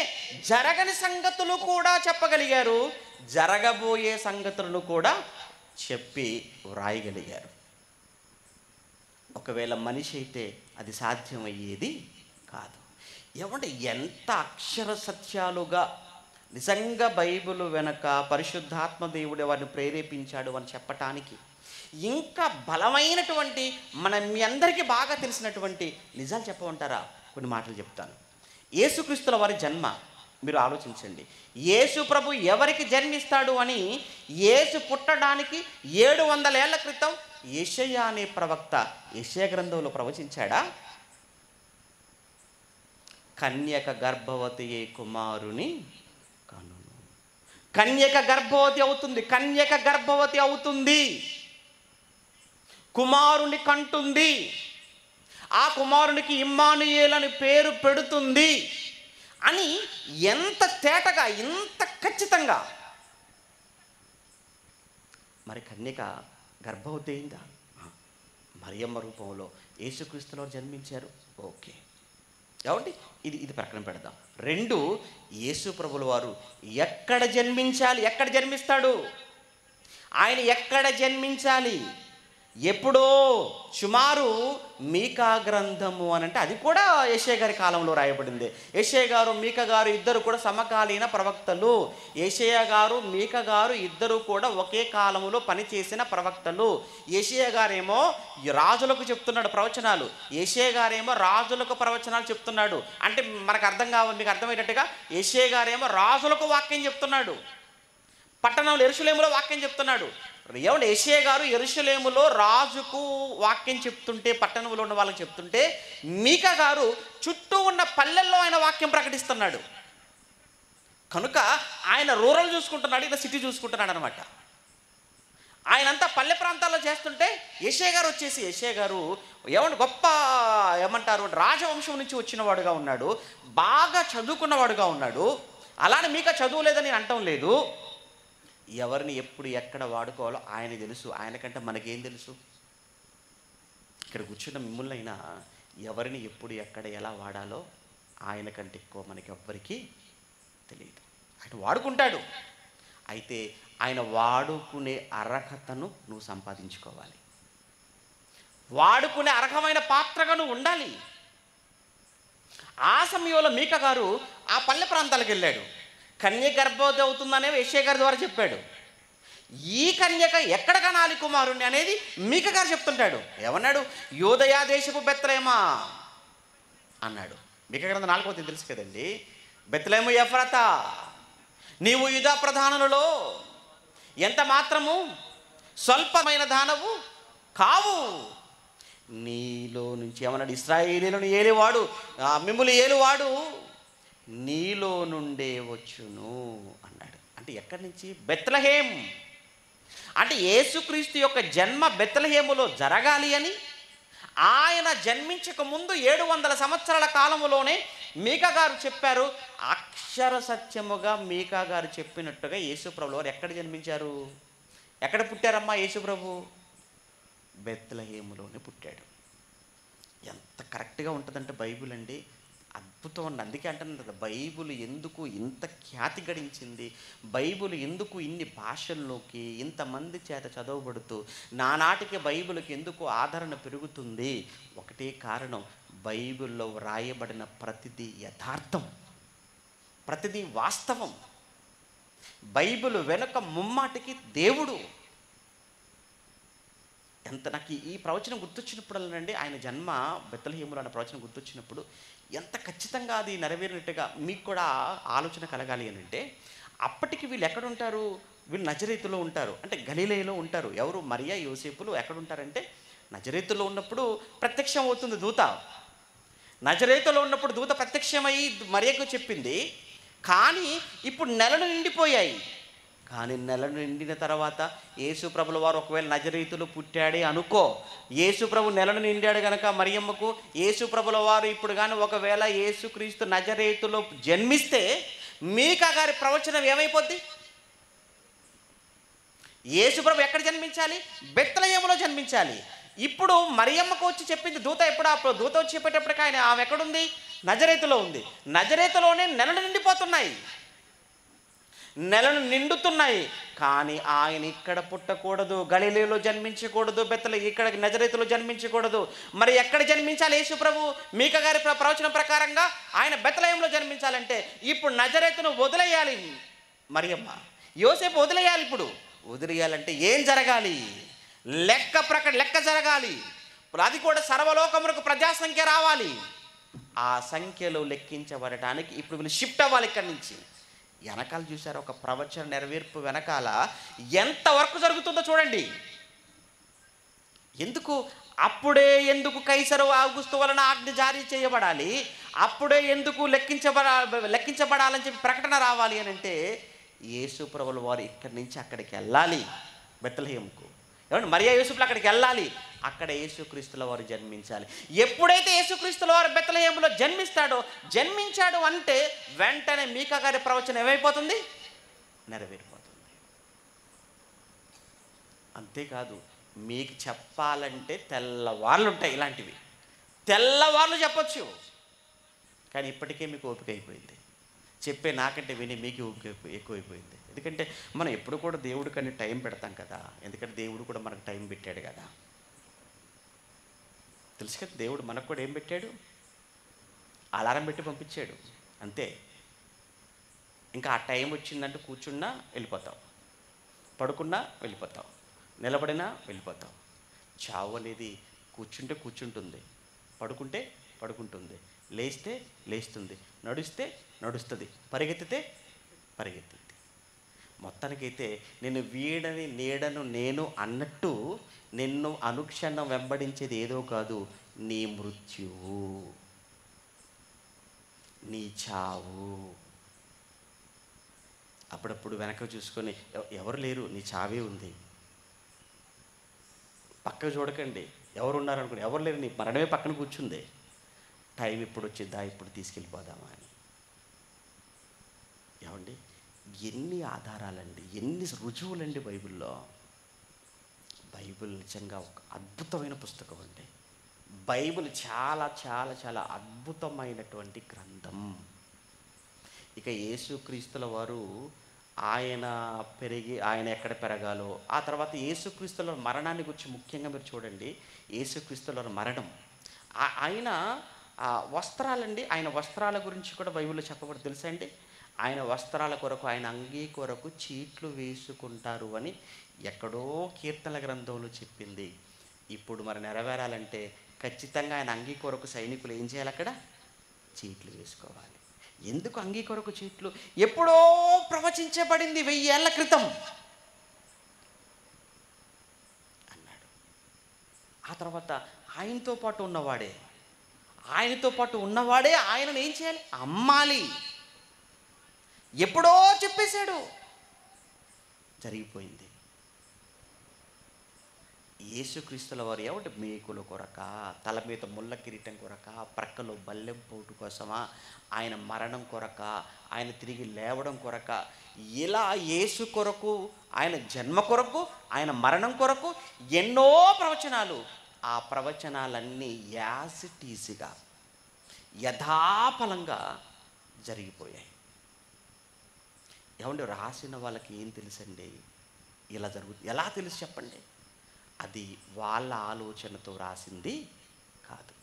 జరగని సంగతులు కూడా చెప్పగలిగారు, జరగబోయే సంగతులను కూడా చెప్పి వ్రాయగలిగారు. ఒకవేళ మనిషి అయితే అది సాధ్యమయ్యేది కాదు. ఏమంటే ఎంత అక్షర సత్యాలుగా నిజంగా బైబిల్ వెనక పరిశుద్ధాత్మ దేవుడు వారిని ప్రేరేపించాడు అని చెప్పటానికి ఇంకా బలమైనటువంటి మీ అందరికీ బాగా తెలిసినటువంటి నిజాలు చెప్పమంటారా? కొన్ని మాటలు చెప్తాను. యేసుక్రీస్తుల వారి జన్మ మీరు ఆలోచించండి. యేసు ప్రభు ఎవరికి జన్మిస్తాడు అని యేసు పుట్టడానికి 700 ఏళ్ల క్రితం యెషయా అనే ప్రవక్త యెషయా గ్రంథంలో ప్రవచించాడా? కన్యక గర్భవతి కుమారుని కనును. కన్యక గర్భవతి అవుతుంది, కుమారుని కంటుంది, ఆ కుమారునికి ఇమ్మానుయేలు అని పేరు పెడుతుంది అని ఎంత తేటగా, ఇంత ఖచ్చితంగా. మరి కన్యక గర్భవతి అయిందా? మరియమ్మ రూపంలో యేసుక్రీస్తులో జన్మించారు. ఓకే, కాబట్టి ఇది ప్రక్కన పెడదాం. 2, యేసు ప్రభుల వారు ఎక్కడ జన్మించాలి? ఎక్కడ జన్మిస్తాడు ఆయన? ఎక్కడ జన్మించాలి? ఎప్పుడో సుమారు మీకా గ్రంథము అని అంటే అది కూడా యెషయా గారి కాలంలో రాయబడింది. యెషయా గారు, మీకా గారు ఇద్దరు కూడా సమకాలీన ప్రవక్తలు. యెషయా గారు, మీకా గారు ఇద్దరు కూడా ఒకే కాలంలో పనిచేసిన ప్రవక్తలు. యెషయా గారేమో రాజులకు చెప్తున్నాడు ప్రవచనాలు, యెషయా గారేమో రాజులకు ప్రవచనాలు చెప్తున్నాడు. అంటే మనకు అర్థం కావాలి, మీకు అర్థమయ్యేటట్టుగా యెషయా గారేమో రాజులకు వాక్యం చెప్తున్నాడు, పట్టణంలో యెరూషలేములో వాక్యం చెప్తున్నాడు. ఏమంటే యెషయా గారు యెరూషలేములో రాజుకు వాక్యం చెప్తుంటే, పట్టణంలో ఉన్న వాళ్ళకి చెప్తుంటే, మీకా గారు చుట్టూ ఉన్న పల్లెల్లో ఆయన వాక్యం ప్రకటిస్తున్నాడు. కనుక ఆయన రూరల్ చూసుకుంటున్నాడు, ఇలా సిటీ చూసుకుంటున్నాడు అనమాట. ఆయనంతా పల్లె ప్రాంతాల్లో చేస్తుంటే యెషయా గారు వచ్చేసి, యెషయా గారు గొప్ప రాజవంశం నుంచి వచ్చినవాడుగా ఉన్నాడు, బాగా చదువుకున్నవాడుగా ఉన్నాడు. అలానే మీకా చదువులేదని నేను అంటం లేదు. ఎవరిని ఎప్పుడు ఎక్కడ వాడుకోవాలో ఆయన తెలుసు. ఆయనకంటే మనకేం తెలుసు? ఇక్కడ కూర్చున్న మిమ్మల్ని అయినా ఎవరిని ఎప్పుడు ఎక్కడ ఎలా వాడాలో ఆయనకంటే ఎక్కువ మనకి ఎవ్వరికీ తెలియదు. ఆయన వాడుకుంటాడు. అయితే ఆయన వాడుకునే అర్హతను నువ్వు సంపాదించుకోవాలి. వాడుకునే అర్హమైన పాత్రగా నువ్వు ఉండాలి. ఆ సమయంలో మీకా గారు ఆ పల్లె ప్రాంతాలకు వెళ్ళాడు. కన్య గర్భవతి అవుతుందనే యెషయా గారి ద్వారా చెప్పాడు. ఈ కన్యక ఎక్కడ కనాలి కుమారుణ్ణి అనేది మీకా గారు చెప్తుంటాడు. ఏమన్నాడు? యూదయా దేశపు బెత్లెహేమా అన్నాడు. మీకా గ్రంథం 4వ తెలుసు కదండి. బెత్లెహేము ఎఫ్రాతా, నీవు యూదా ప్రధానులలో ఎంత మాత్రము స్వల్పమైన దానవు కావు, నీలో నుంచి ఏమన్నాడు? ఇశ్రాయేలీయులను ఏలేవాడు, మిమ్ములు ఏలువాడు నీలో నుండే వచ్చును అన్నాడు. అంటే ఎక్కడి నుంచి? బెత్లెహేం. అంటే యేసుక్రీస్తు యొక్క జన్మ బెత్లెహేములో జరగాలి అని ఆయన జన్మించక ముందు 700 సంవత్సరాల కాలంలోనే మీకా గారు చెప్పారు. అక్షర సత్యముగా మీకా గారు చెప్పినట్టుగా యేసుప్రభుల వారు ఎక్కడ జన్మించారు? ఎక్కడ పుట్టారమ్మా యేసుప్రభు? బెత్లెహేములోనే పుట్టాడు. ఎంత కరెక్ట్గా ఉంటుందంటే బైబిల్ అండి. అద్భుతం అండి. అందుకే అంటున్నాను కదా, బైబిల్ ఎందుకు ఇంత ఖ్యాతి గడించింది, బైబిల్ ఎందుకు ఇన్ని భాషల్లోకి ఇంతమంది చేత చదవబడుతూ నానాటికి బైబిల్కి ఎందుకు ఆదరణ పెరుగుతుంది? ఒకటే కారణం, బైబిల్లో వ్రాయబడిన ప్రతిదీ యథార్థం, ప్రతిదీ వాస్తవం. బైబిల్ వెనుక ముమ్మాటికి దేవుడు. ఎంత నాకు ఈ ప్రవచనం గుర్తొచ్చినప్పుడల్లానండి, ఆయన జన్మ బెత్లెహేములో అనే ప్రవచనం గుర్తొచ్చినప్పుడు ఎంత ఖచ్చితంగా అది నెరవేరినట్టుగా మీకు కూడా ఆలోచన కలగాలి అని అంటే, అప్పటికి వీళ్ళు ఎక్కడుంటారు? వీళ్ళు నజరేతులో ఉంటారు, అంటే గలిలయలో ఉంటారు. ఎవరు? మరియా యోసేపులు ఎక్కడుంటారంటే నజరేతులో ఉన్నప్పుడు ప్రత్యక్షం అవుతుంది దూత. నజరేతులో ఉన్నప్పుడు దూత ప్రత్యక్షమై మరియకు చెప్పింది. కానీ ఇప్పుడు నెలలు నిండిపోయాయి. కానీ నెలను నిండిన తర్వాత యేసుప్రభుల వారు ఒకవేళ నజరేతులు పుట్టాడే అనుకో, యేసుప్రభు నెలను నిండాడు కనుక మరియమ్మకు, యేసుప్రభుల వారు ఇప్పుడు కానీ ఒకవేళ యేసుక్రీస్తు నజరేతులో జన్మిస్తే మీకా గారి ప్రవచనం ఏమైపోద్ది? యేసుప్రభు ఎక్కడ జన్మించాలి? బెత్లెహేములో జన్మించాలి. ఇప్పుడు మరియమ్మకు వచ్చి చెప్పింది దూత. ఎప్పుడు ఆ దూత వచ్చి చెప్పేటప్పటికి ఆమె ఎక్కడుంది? నజరేతులో ఉంది. నజరేతులోనే నెలలు నిండిపోతున్నాయి, నెలను నిండుతున్నాయి. కానీ ఆయన ఇక్కడ పుట్టకూడదు, గలిలయలో జన్మించకూడదు, ఇక్కడ నజరేతులో జన్మించకూడదు. మరి ఎక్కడ జన్మించాలి యేసు ప్రభు? మీకా గారి ప్రవచనం ప్రకారంగా ఆయన బెత్లెహేములో జన్మించాలంటే ఇప్పుడు నజరేతును వదిలేయాలి మరియమ్మ, యోసేపు వదిలేయాలి. ఇప్పుడు వదిలేయాలంటే ఏం జరగాలి? లెక్క జరగాలి. అది కూడా సర్వలోకములకు ప్రజాసంఖ్య రావాలి. ఆ సంఖ్యలో లెక్కించబడటానికి ఇప్పుడు వీళ్ళు షిఫ్ట్ అవ్వాలి ఇక్కడి నుంచి. వెనకాల చూసారు, ఒక ప్రవచన నెరవేర్పు వెనకాల ఎంతవరకు జరుగుతుందో చూడండి. అప్పుడే ఎందుకు కైసరు ఆగుస్తు వలన ఆజ్ఞ జారీ చేయబడాలి? అప్పుడే ఎందుకు లెక్కించబడాలని చెప్పి ప్రకటన రావాలి అని అంటే, యేసు ప్రభుల వారు ఇక్కడి నుంచి అక్కడికి వెళ్ళాలి, బెత్లెహేముకు. ఏమంటే మరియా యోసేపులు అక్కడికి వెళ్ళాలి, అక్కడ యేసుక్రీస్తుల వారు జన్మించాలి. ఎప్పుడైతే యేసుక్రీస్తుల వారు బెత్లెహేములో జన్మించాడు అంటే వెంటనే మీకా గారి ప్రవచనం ఏమైపోతుంది? నెరవేరిపోతుంది. అంతేకాదు, మీకు చెప్పాలంటే తెల్లవార్లు ఉంటాయి, ఇలాంటివి తెల్లవార్లు చెప్పచ్చు. కానీ ఇప్పటికే మీకు ఓపిక అయిపోయింది, చెప్పే నాకంటే విని మీకు ఓపిక ఎక్కువైపోయింది. ఎందుకంటే మనం ఎప్పుడు కూడా దేవుడికని టైం పెడతాం కదా, ఎందుకంటే దేవుడు కూడా మనకు టైం పెట్టాడు కదా. తెలుసు కదా, దేవుడు మనకు కూడా ఏం పెట్టాడు? అలారం పెట్టి పంపించాడు, అంతే. ఇంకా ఆ టైం వచ్చిందంటే కూర్చున్నా వెళ్ళిపోతాం, పడుకున్నా వెళ్ళిపోతాం, నిలబడినా వెళ్ళిపోతాం. చావు అనేది కూర్చుంటే కూర్చుంటుంది, పడుకుంటే పడుకుంటుంది, లేస్తే లేస్తుంది, నడుస్తే నడుస్తుంది, పరిగెత్తితే పరిగెత్తుతుంది. మొత్తానికైతే నేను వీడని నీడను నేను అన్నట్టు నిన్ను అనుక్షణం వెంబడించేది ఏదో కాదు, నీ మృత్యువు, నీ చావు. అప్పుడప్పుడు వెనక చూసుకొని ఎవరు లేరు, నీ చావే ఉంది. పక్కకు చూడకండి, ఎవరు ఉన్నారనుకోండి, ఎవరు లేరు, నీ మరణమే పక్కన కూర్చుంది. టైం ఇప్పుడు వచ్చిద్దా, ఇప్పుడు తీసుకెళ్ళిపోదామా అని. ఏమండి, ఎన్ని ఆధారాలండి, ఎన్ని రుజువులండి బైబిల్లో. బైబిల్ నిజంగా ఒక అద్భుతమైన పుస్తకం అండి. బైబిల్ చాలా చాలా చాలా అద్భుతమైనటువంటి గ్రంథం. ఇక యేసుక్రీస్తుల వారు ఆయన ఎక్కడ పెరగాలో, ఆ తర్వాత యేసుక్రీస్తుల మరణాన్ని గురించి ముఖ్యంగా మీరు చూడండి. యేసుక్రీస్తుల మరణం, ఆయన వస్త్రాలండి, ఆయన వస్త్రాల గురించి కూడా బైబిల్లో చెప్పబడి తెలుసా అండి? ఆయన వస్త్రాల కొరకు, ఆయన అంగీ కొరకు చీట్లు వేసుకుంటారు అని ఎక్కడో కీర్తనల గ్రంథంలో చెప్పింది. ఇప్పుడు మరి నెరవేరాలంటే ఖచ్చితంగా ఆయన అంగీ కొరకు సైనికులు ఏం చేయాలి? అక్కడ చీట్లు వేసుకోవాలి. ఎందుకు అంగీ కొరకు చీట్లు? ఎప్పుడో ప్రవచించబడింది 1000 ఏళ్ల క్రితం అన్నాడు. ఆ తర్వాత ఆయనతో పాటు ఉన్నవాడే ఆయనను ఏం చేయాలి? అమ్మాలి. ఎప్పుడో చెప్పేశాడు, జరిగిపోయింది. యేసుక్రీస్తుల వారు ఏమంటే మేకుల కొరక, తల మీద ముళ్ళ కిరీటం కొరక, ప్రక్కలో బల్లెం పోటు కోసమా, ఆయన మరణం కొరక, ఆయన తిరిగి లేవడం కొరక, ఇలా యేసు కొరకు, ఆయన జన్మ కొరకు, ఆయన మరణం కొరకు ఎన్నో ప్రవచనాలు. ఆ ప్రవచనాలన్నీ యాజ్ ఇట్ ఈజ్గా యథాఫలంగా జరిగిపోయాయి. ఏమంటే రాసిన వాళ్ళకి ఏం తెలుసండి ఇలా జరుగుతుంది? ఎలా తెలుసు చెప్పండి? అది వాళ్ళ ఆలోచనతో రాసింది కాదు,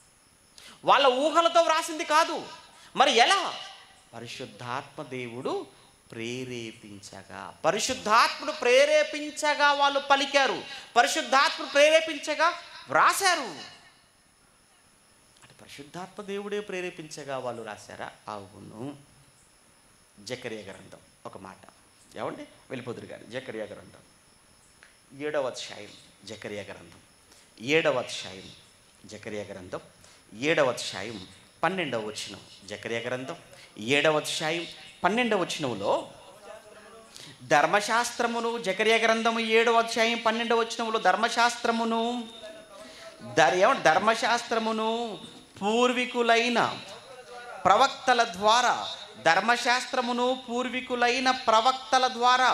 వాళ్ళ ఊహలతో వ్రాసింది కాదు. మరి ఎలా? పరిశుద్ధాత్మ దేవుడు ప్రేరేపించగా, పరిశుద్ధాత్ముడు ప్రేరేపించగా వాళ్ళు పలికారు, పరిశుద్ధాత్ముడు ప్రేరేపించగా వ్రాశారు. అంటే పరిశుద్ధాత్మ దేవుడే ప్రేరేపించగా వాళ్ళు రాశారా? అవును. జకరియా గ్రంథం ఒక మాట, ఏమండి వెళ్ళిపోదురు గారు. జకరియా గ్రంథం 7వ అధ్యాయం, జకరియా గ్రంథం 7వ అధ్యాయం, జకరియా గ్రంథం 7వ అధ్యాయం 12వ వచనం. జకరియా గ్రంథం 7వ అధ్యాయం 12వ వచనంలో ధర్మశాస్త్రమును, జకరియా గ్రంథము 7వ అధ్యాయం 12వ వచనంలో ధర్మశాస్త్రమును పూర్వీకులైన ప్రవక్తల ద్వారా, ధర్మశాస్త్రమును పూర్వీకులైన ప్రవక్తల ద్వారా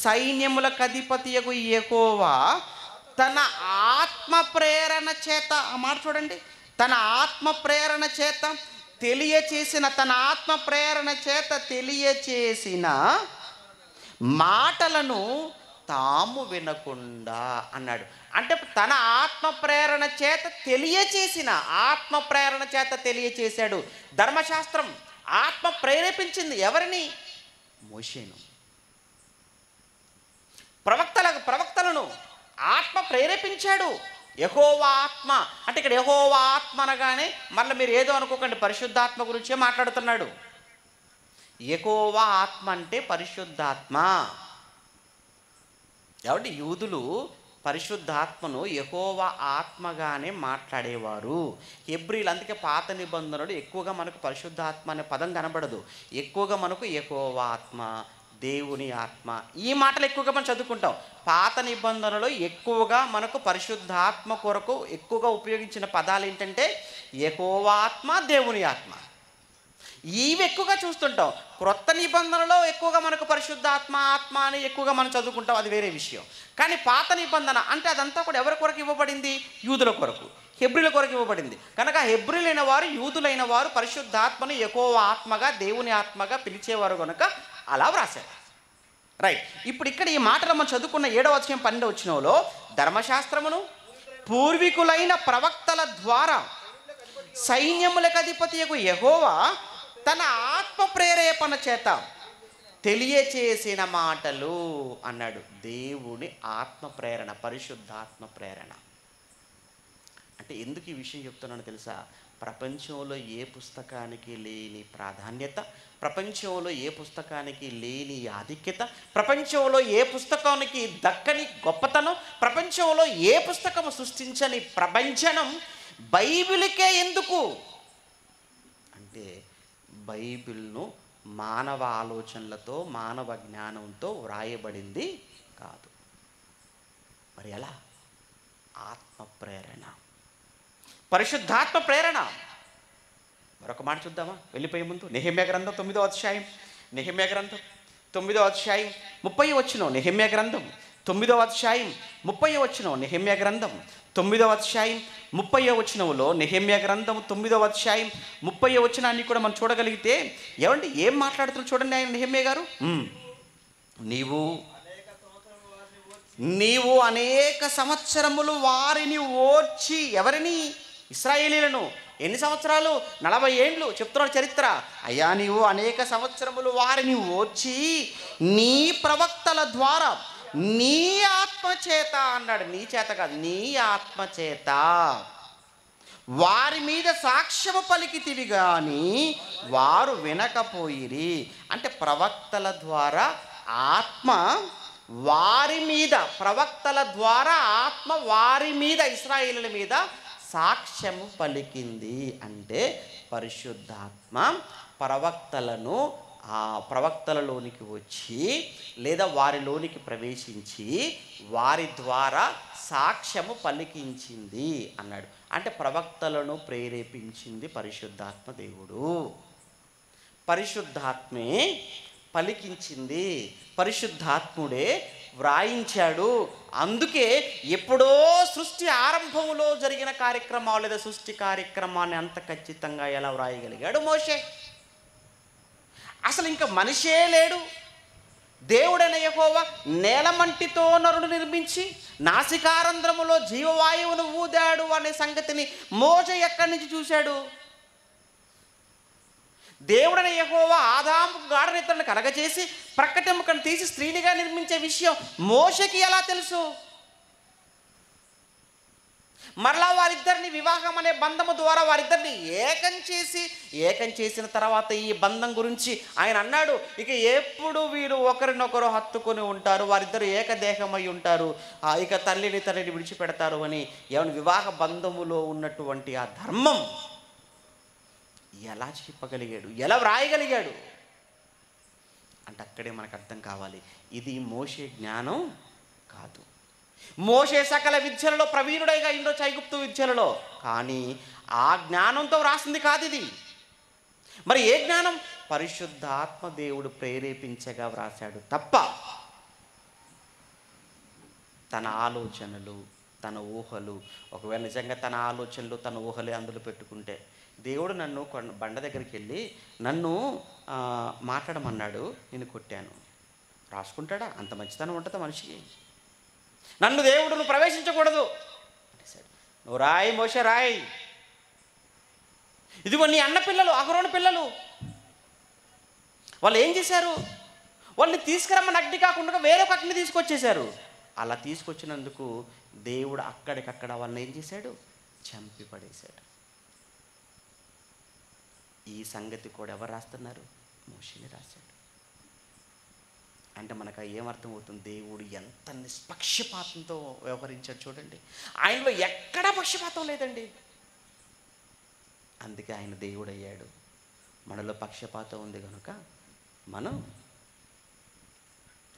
సైన్యములకు అధిపతియగు యెహోవా తన ఆత్మ ప్రేరణ చేత, ఆ మాట చూడండి, తన ఆత్మ ప్రేరణ చేత తెలియచేసిన, తన ఆత్మ ప్రేరణ చేత తెలియచేసిన మాటలను తాము వినకుండా అన్నాడు. అంటే తన ఆత్మ ప్రేరణ చేత తెలియచేసిన, ఆత్మ ప్రేరణ చేత తెలియచేశాడు. ధర్మశాస్త్రం ఆత్మ ప్రేరేపించింది ఎవరిని? మోషేను. ప్రవక్తలను ఆత్మ ప్రేరేపించాడు. యెహోవా ఆత్మ అంటే ఇక్కడ యెహోవా ఆత్మ అనగానే మళ్ళీ మీరు ఏదో అనుకోకండి, పరిశుద్ధాత్మ గురించే మాట్లాడుతున్నాడు. యెహోవా ఆత్మ అంటే పరిశుద్ధాత్మ. కాబట్టి యూదులు పరిశుద్ధాత్మను యెహోవా ఆత్మగానే మాట్లాడేవారు. హెబ్రీలు, అందుకే పాత నిబంధనలు ఎక్కువగా మనకు పరిశుద్ధాత్మ అనే పదం కనబడదు, ఎక్కువగా మనకు యెహోవా ఆత్మ, దేవుని ఆత్మ, ఈ మాటలు ఎక్కువగా మనం చదువుకుంటాం. పాత నిబంధనలో ఎక్కువగా మనకు పరిశుద్ధాత్మ కొరకు ఎక్కువగా ఉపయోగించిన పదాలు ఏంటంటే యెహోవా ఆత్మ, దేవుని ఆత్మ, ఇవి ఎక్కువగా చూస్తుంటాం. క్రొత్త నిబంధనలో ఎక్కువగా మనకు పరిశుద్ధాత్మ, ఆత్మ అని ఎక్కువగా మనం చదువుకుంటాం, అది వేరే విషయం. కానీ పాత నిబంధన అంటే అదంతా కూడా ఎవరి కొరకు ఇవ్వబడింది? యూదుల కొరకు, హెబ్రీల కొరకు ఇవ్వబడింది. కనుక హెబ్రీలైన వారు, యూదులైన వారు పరిశుద్ధాత్మను యెహోవా ఆత్మగా, దేవుని ఆత్మగా పిలిచేవారు కనుక అలా వ్రాశారు. రైట్. ఇప్పుడు ఇక్కడ ఈ మాటలు మనం చదువుకున్న 7వ అధ్యాయం 12వ వచనంలో ధర్మశాస్త్రమును పూర్వీకులైన ప్రవక్తల ద్వారా సైన్యములకు అధిపతియగు యెహోవా తన ఆత్మ ప్రేరేపణ చేత తెలియచేసిన మాటలు అన్నాడు. దేవుని ఆత్మ ప్రేరణ, పరిశుద్ధాత్మ ప్రేరణ. అంటే ఎందుకు ఈ విషయం చెప్తున్నానో తెలుసా? ప్రపంచంలో ఏ పుస్తకానికి లేని ప్రాధాన్యత, ప్రపంచంలో ఏ పుస్తకానికి లేని ఆధిక్యత, ప్రపంచంలో ఏ పుస్తకానికి దక్కని గొప్పతనం, ప్రపంచంలో ఏ పుస్తకము సృష్టించని ప్రభంజనం బైబిల్కే ఎందుకు అంటే బైబిల్ను మానవ ఆలోచనలతో, మానవ జ్ఞానంతో వ్రాయబడింది కాదు. మరి ఎలా? ఆత్మ ప్రేరణ, పరిశుద్ధాత్మ ప్రేరణ. మరొక మాట చూద్దామా వెళ్ళిపోయే ముందు? నెహెమ్యా గ్రంథం 9వ అధ్యాయం, నెహెమ్యా గ్రంథం 9వ అధ్యాయం 30వ వచనం, నెహెమ్యా గ్రంథం 9వ అధ్యాయం 30వ వచనం, నెహెమ్యా గ్రంథం 9వ అధ్యాయం 30వ వచనంలో, నెహెమ్యా గ్రంథం 9వ అధ్యాయం 30వ వచనాన్ని కూడా మనం చూడగలిగితే ఏమండి ఏం మాట్లాడుతున్నారు చూడండి ఆయన నెహెమ్యా గారు. నీవు అనేక సంవత్సరములు వారిని ఓర్చి, ఎవరిని? ఇశ్రాయేలీలను. ఎన్ని సంవత్సరాలు? 40 ఏండ్లు చెప్తున్నాడు చరిత్ర. అయ్యా నీవు అనేక సంవత్సరములు వారిని ఓర్చి నీ ప్రవక్తల ద్వారా నీ ఆత్మ చేత అన్నాడు. నీ చేత కాదు, నీ ఆత్మ చేత వారి మీద సాక్ష్యము పలికితివి కానీ వారు వినకపోయిరి. అంటే ప్రవక్తల ద్వారా ఆత్మ వారి మీద, ప్రవక్తల ద్వారా ఆత్మ వారి మీద, ఇశ్రాయేలుల మీద సాక్ష్యము పలికింది. అంటే పరిశుద్ధాత్మ ప్రవక్తలను ఆ ప్రవక్తలలోనికి వచ్చి లేదా వారిలోనికి ప్రవేశించి వారి ద్వారా సాక్ష్యము పలికించింది అన్నాడు. అంటే ప్రవక్తలను ప్రేరేపించింది పరిశుద్ధాత్మ దేవుడు, పరిశుద్ధాత్మే పలికించింది, పరిశుద్ధాత్ముడే వ్రాయించాడు. అందుకే ఎప్పుడో సృష్టి ఆరంభంలో జరిగిన కార్యక్రమాలు లేదా సృష్టి కార్యక్రమాన్ని అంత ఖచ్చితంగా ఎలా వ్రాయగలిగాడు మోషే? అసలు ఇంకా మనిషే లేడు. దేవుడైన యెహోవా నేలమంటితో నరుడు నిర్మించి నాసికారంధ్రములో జీవవాయువును ఊదాడు అనే సంగతిని మోషే ఎక్కడి నుంచి చూశాడు? దేవుడైన యెహోవా ఆదాముకు గాఢనిద్రను కలగజేసి ప్రక్కటెముకను తీసి స్త్రీనిగా నిర్మించే విషయం మోషేకి ఎలా తెలుసు? మరలా వారిద్దరిని వివాహం అనే బంధము ద్వారా వారిద్దరిని ఏకం చేసిన తర్వాత ఈ బంధం గురించి ఆయన అన్నాడు, ఇక ఎప్పుడు వీరు ఒకరినొకరు హత్తుకొని ఉంటారు, వారిద్దరు ఏకదేహమై ఉంటారు, ఇక తల్లిని విడిచిపెడతారు అని. ఏమైనా వివాహ బంధములో ఉన్నటువంటి ఆ ధర్మం ఎలా చెప్పగలిగాడు, ఎలా వ్రాయగలిగాడు అంటే అక్కడే మనకు అర్థం కావాలి, ఇది మోషే జ్ఞానం కాదు. మోషే సకల విద్యలలో ప్రవీణుడైగా ఇండో ఐగుప్తు విద్యలలో, కానీ ఆ జ్ఞానంతో వ్రాసింది కాదు ఇది. మరి ఏ జ్ఞానం? పరిశుద్ధాత్మ దేవుడు ప్రేరేపించగా వ్రాసాడు తప్ప తన ఆలోచనలు, తన ఊహలు, ఒకవేళ నిజంగా తన ఆలోచనలు తన ఊహలే అందులో పెట్టుకుంటే, దేవుడు నన్ను బండ దగ్గరికి వెళ్ళి నన్ను మాట్లాడమన్నాడు, నేను కొట్టాను, రాసుకుంటాడా? అంత మంచితనం ఉంటుందా మనిషికి? నన్ను దేవుడు నువ్వు ప్రవేశించకూడదు అనేసాడు. నువ్వు రాయి మోషే రాయి. ఇదిగో నీ అన్న పిల్లలు, అహరోను పిల్లలు, వాళ్ళు ఏం చేశారు? వాళ్ళని తీసుకురమ్మని అగ్ని కాకుండా వేరొక అగ్ని తీసుకొచ్చేశారు. అలా తీసుకొచ్చినందుకు దేవుడు అక్కడికక్కడ వాళ్ళని ఏం చేశాడు? చంపి పడేశాడు. ఈ సంగతి కూడా ఎవరు రాస్తున్నారు? మోషేనే రాశాడు. అంటే మనకు ఏమర్థమవుతుంది? దేవుడు ఎంత నిష్పక్షపాతంతో వ్యవహరించాడు చూడండి. ఆయనలో ఎక్కడా పక్షపాతం లేదండి. అందుకే ఆయన దేవుడు అయ్యాడు. మనలో పక్షపాతం ఉంది కనుక మనం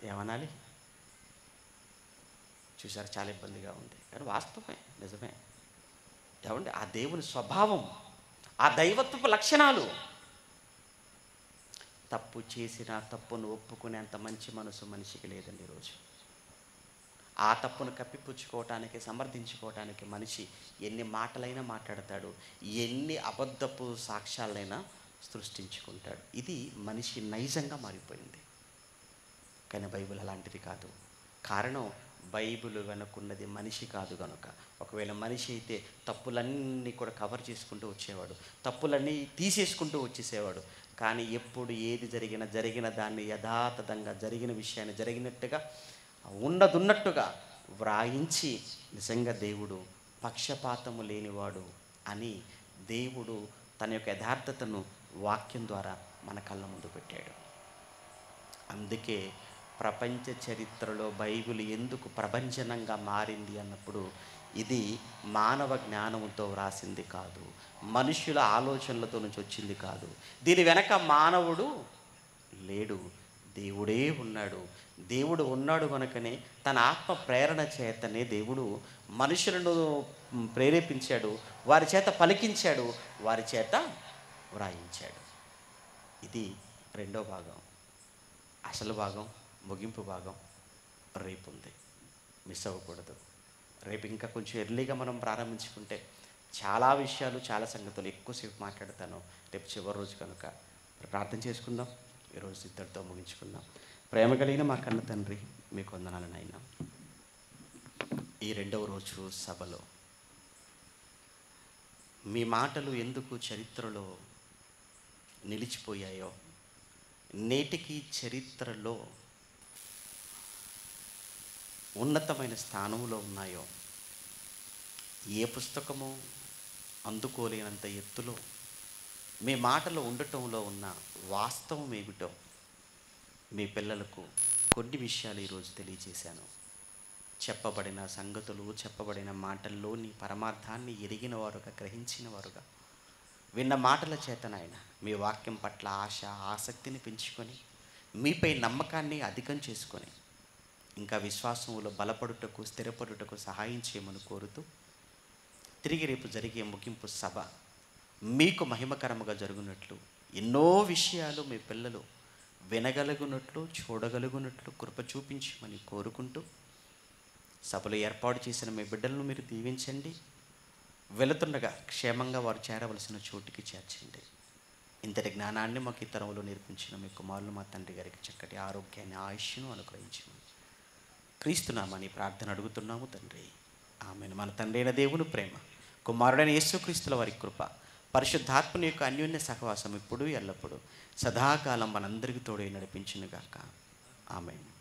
ఏమనాలి? చూసారు, చాలా ఇబ్బందిగా ఉంది, కానీ వాస్తవమే, నిజమే. ఏమండి, ఆ దేవుని స్వభావం, ఆ దైవత్వపు లక్షణాలు. తప్పు చేసిన తప్పును ఒప్పుకునేంత మంచి మనసు మనిషికి లేదండి ఈరోజు. ఆ తప్పును కప్పిపుచ్చుకోవటానికి, సమర్థించుకోవటానికి మనిషి ఎన్ని మాటలైనా మాట్లాడతాడు, ఎన్ని అబద్ధపు సాక్ష్యాలైనా సృష్టించుకుంటాడు. ఇది మనిషి నైజంగా మారిపోయింది. కానీ బైబిల్ అలాంటిది కాదు. కారణం, బైబిల్ వెనుకున్నది మనిషి కాదు కనుక. ఒకవేళ మనిషి అయితే తప్పులన్నీ కూడా కవర్ చేసుకుంటూ వచ్చేవాడు, తప్పులన్నీ తీసేసుకుంటూ వచ్చేసేవాడు. కానీ ఎప్పుడు ఏది జరిగిన దాన్ని యథాతథంగా జరిగిన విషయాన్ని జరిగినట్టుగా ఉన్నదున్నట్టుగా వ్రాయించి, నిజంగా దేవుడు పక్షపాతము లేనివాడు అని దేవుడు తన యొక్క యథార్థతను వాక్యం ద్వారా మన కళ్ళ ముందు పెట్టాడు. అందుకే ప్రపంచ చరిత్రలో బైబిల్ ఎందుకు ప్రభంజనంగా మారింది అన్నప్పుడు, ఇది మానవ జ్ఞానంతో వ్రాసింది కాదు, మనుషుల ఆలోచనలతో నుంచి వచ్చింది కాదు. దీని వెనక మానవుడు లేడు, దేవుడే ఉన్నాడు. దేవుడు ఉన్నాడు కనుకనే తన ఆత్మ ప్రేరణ చేతనే దేవుడు మనుషులను ప్రేరేపించాడు, వారి చేత పలికించాడు, వారి చేత వ్రాయించాడు. ఇది రెండో భాగం. అసలు భాగం, ముగింపు భాగం రేపు ఉంది, మిస్ అవ్వకూడదు. రేపు ఇంకా కొంచెం ఎర్లీగా మనం ప్రారంభించుకుంటే చాలా విషయాలు, చాలా సంగతులు ఎక్కువసేపు మాట్లాడతాను. రేపు చివరి రోజు కనుక ప్రార్థన చేసుకుందాం. ఈరోజు ఇద్దరితో ముగించుకుందాం. ప్రేమ కలిగిన మా కన్న తండ్రి, మీకు వందనాలు నాయనా. ఈ రెండవ రోజు సభలో మీ మాటలు ఎందుకు చరిత్రలో నిలిచిపోయాయో, నేటికి చరిత్రలో ఉన్నతమైన స్థానంలో ఉన్నాయో, ఏ పుస్తకము అందుకోలేనంత ఎత్తులో మీ మాటలో ఉండటంలో ఉన్న వాస్తవం ఏమిటో మీ పిల్లలకు కొన్ని విషయాలు ఈరోజు తెలియజేశాను. చెప్పబడిన సంగతులు, చెప్పబడిన మాటల్లోని పరమార్థాన్ని ఎరిగిన వారుగా, గ్రహించిన వారుగా, విన్న మాటల చేతనాయన మీ వాక్యం పట్ల ఆశ, ఆసక్తిని పెంచుకొని, మీపై నమ్మకాన్ని అధికం చేసుకొని, ఇంకా విశ్వాసంలో బలపడుటకు, స్థిరపడుటకు సహాయం చేయమని కోరుతూ, తిరిగి రేపు జరిగే ముగింపు సభ మీకు మహిమకరముగా జరుగునట్లు ఎన్నో విషయాలు మీ పిల్లలు వినగలుగునట్లు చూడగలుగునట్లు కృప చూపించమని కోరుకుంటూ, సభలు ఏర్పాటు చేసిన మీ బిడ్డలను మీరు దీవించండి. వెళుతుండగా క్షేమంగా వారు చేరవలసిన చోటికి చేర్చండి. ఇంతటి జ్ఞానాన్ని మాకు ఈ తరంలో నేర్పించిన మీ కుమారులు మా తండ్రి గారికి చక్కటి ఆరోగ్యాన్ని, ఆయుష్ను అనుగ్రహించమని క్రీస్తునామని ప్రార్థన అడుగుతున్నాము తండ్రి. ఆమెను. మన తండ్రి అయిన దేవుని ప్రేమ, కుమారుడైన యేసుక్రీస్తుల వారి కృప, పరిశుద్ధాత్మని యొక్క అన్యోన్య సహవాసం ఇప్పుడు ఎల్లప్పుడూ సదాకాలం మనందరికీ తోడై నడిపించునుగాక. ఆమేన్.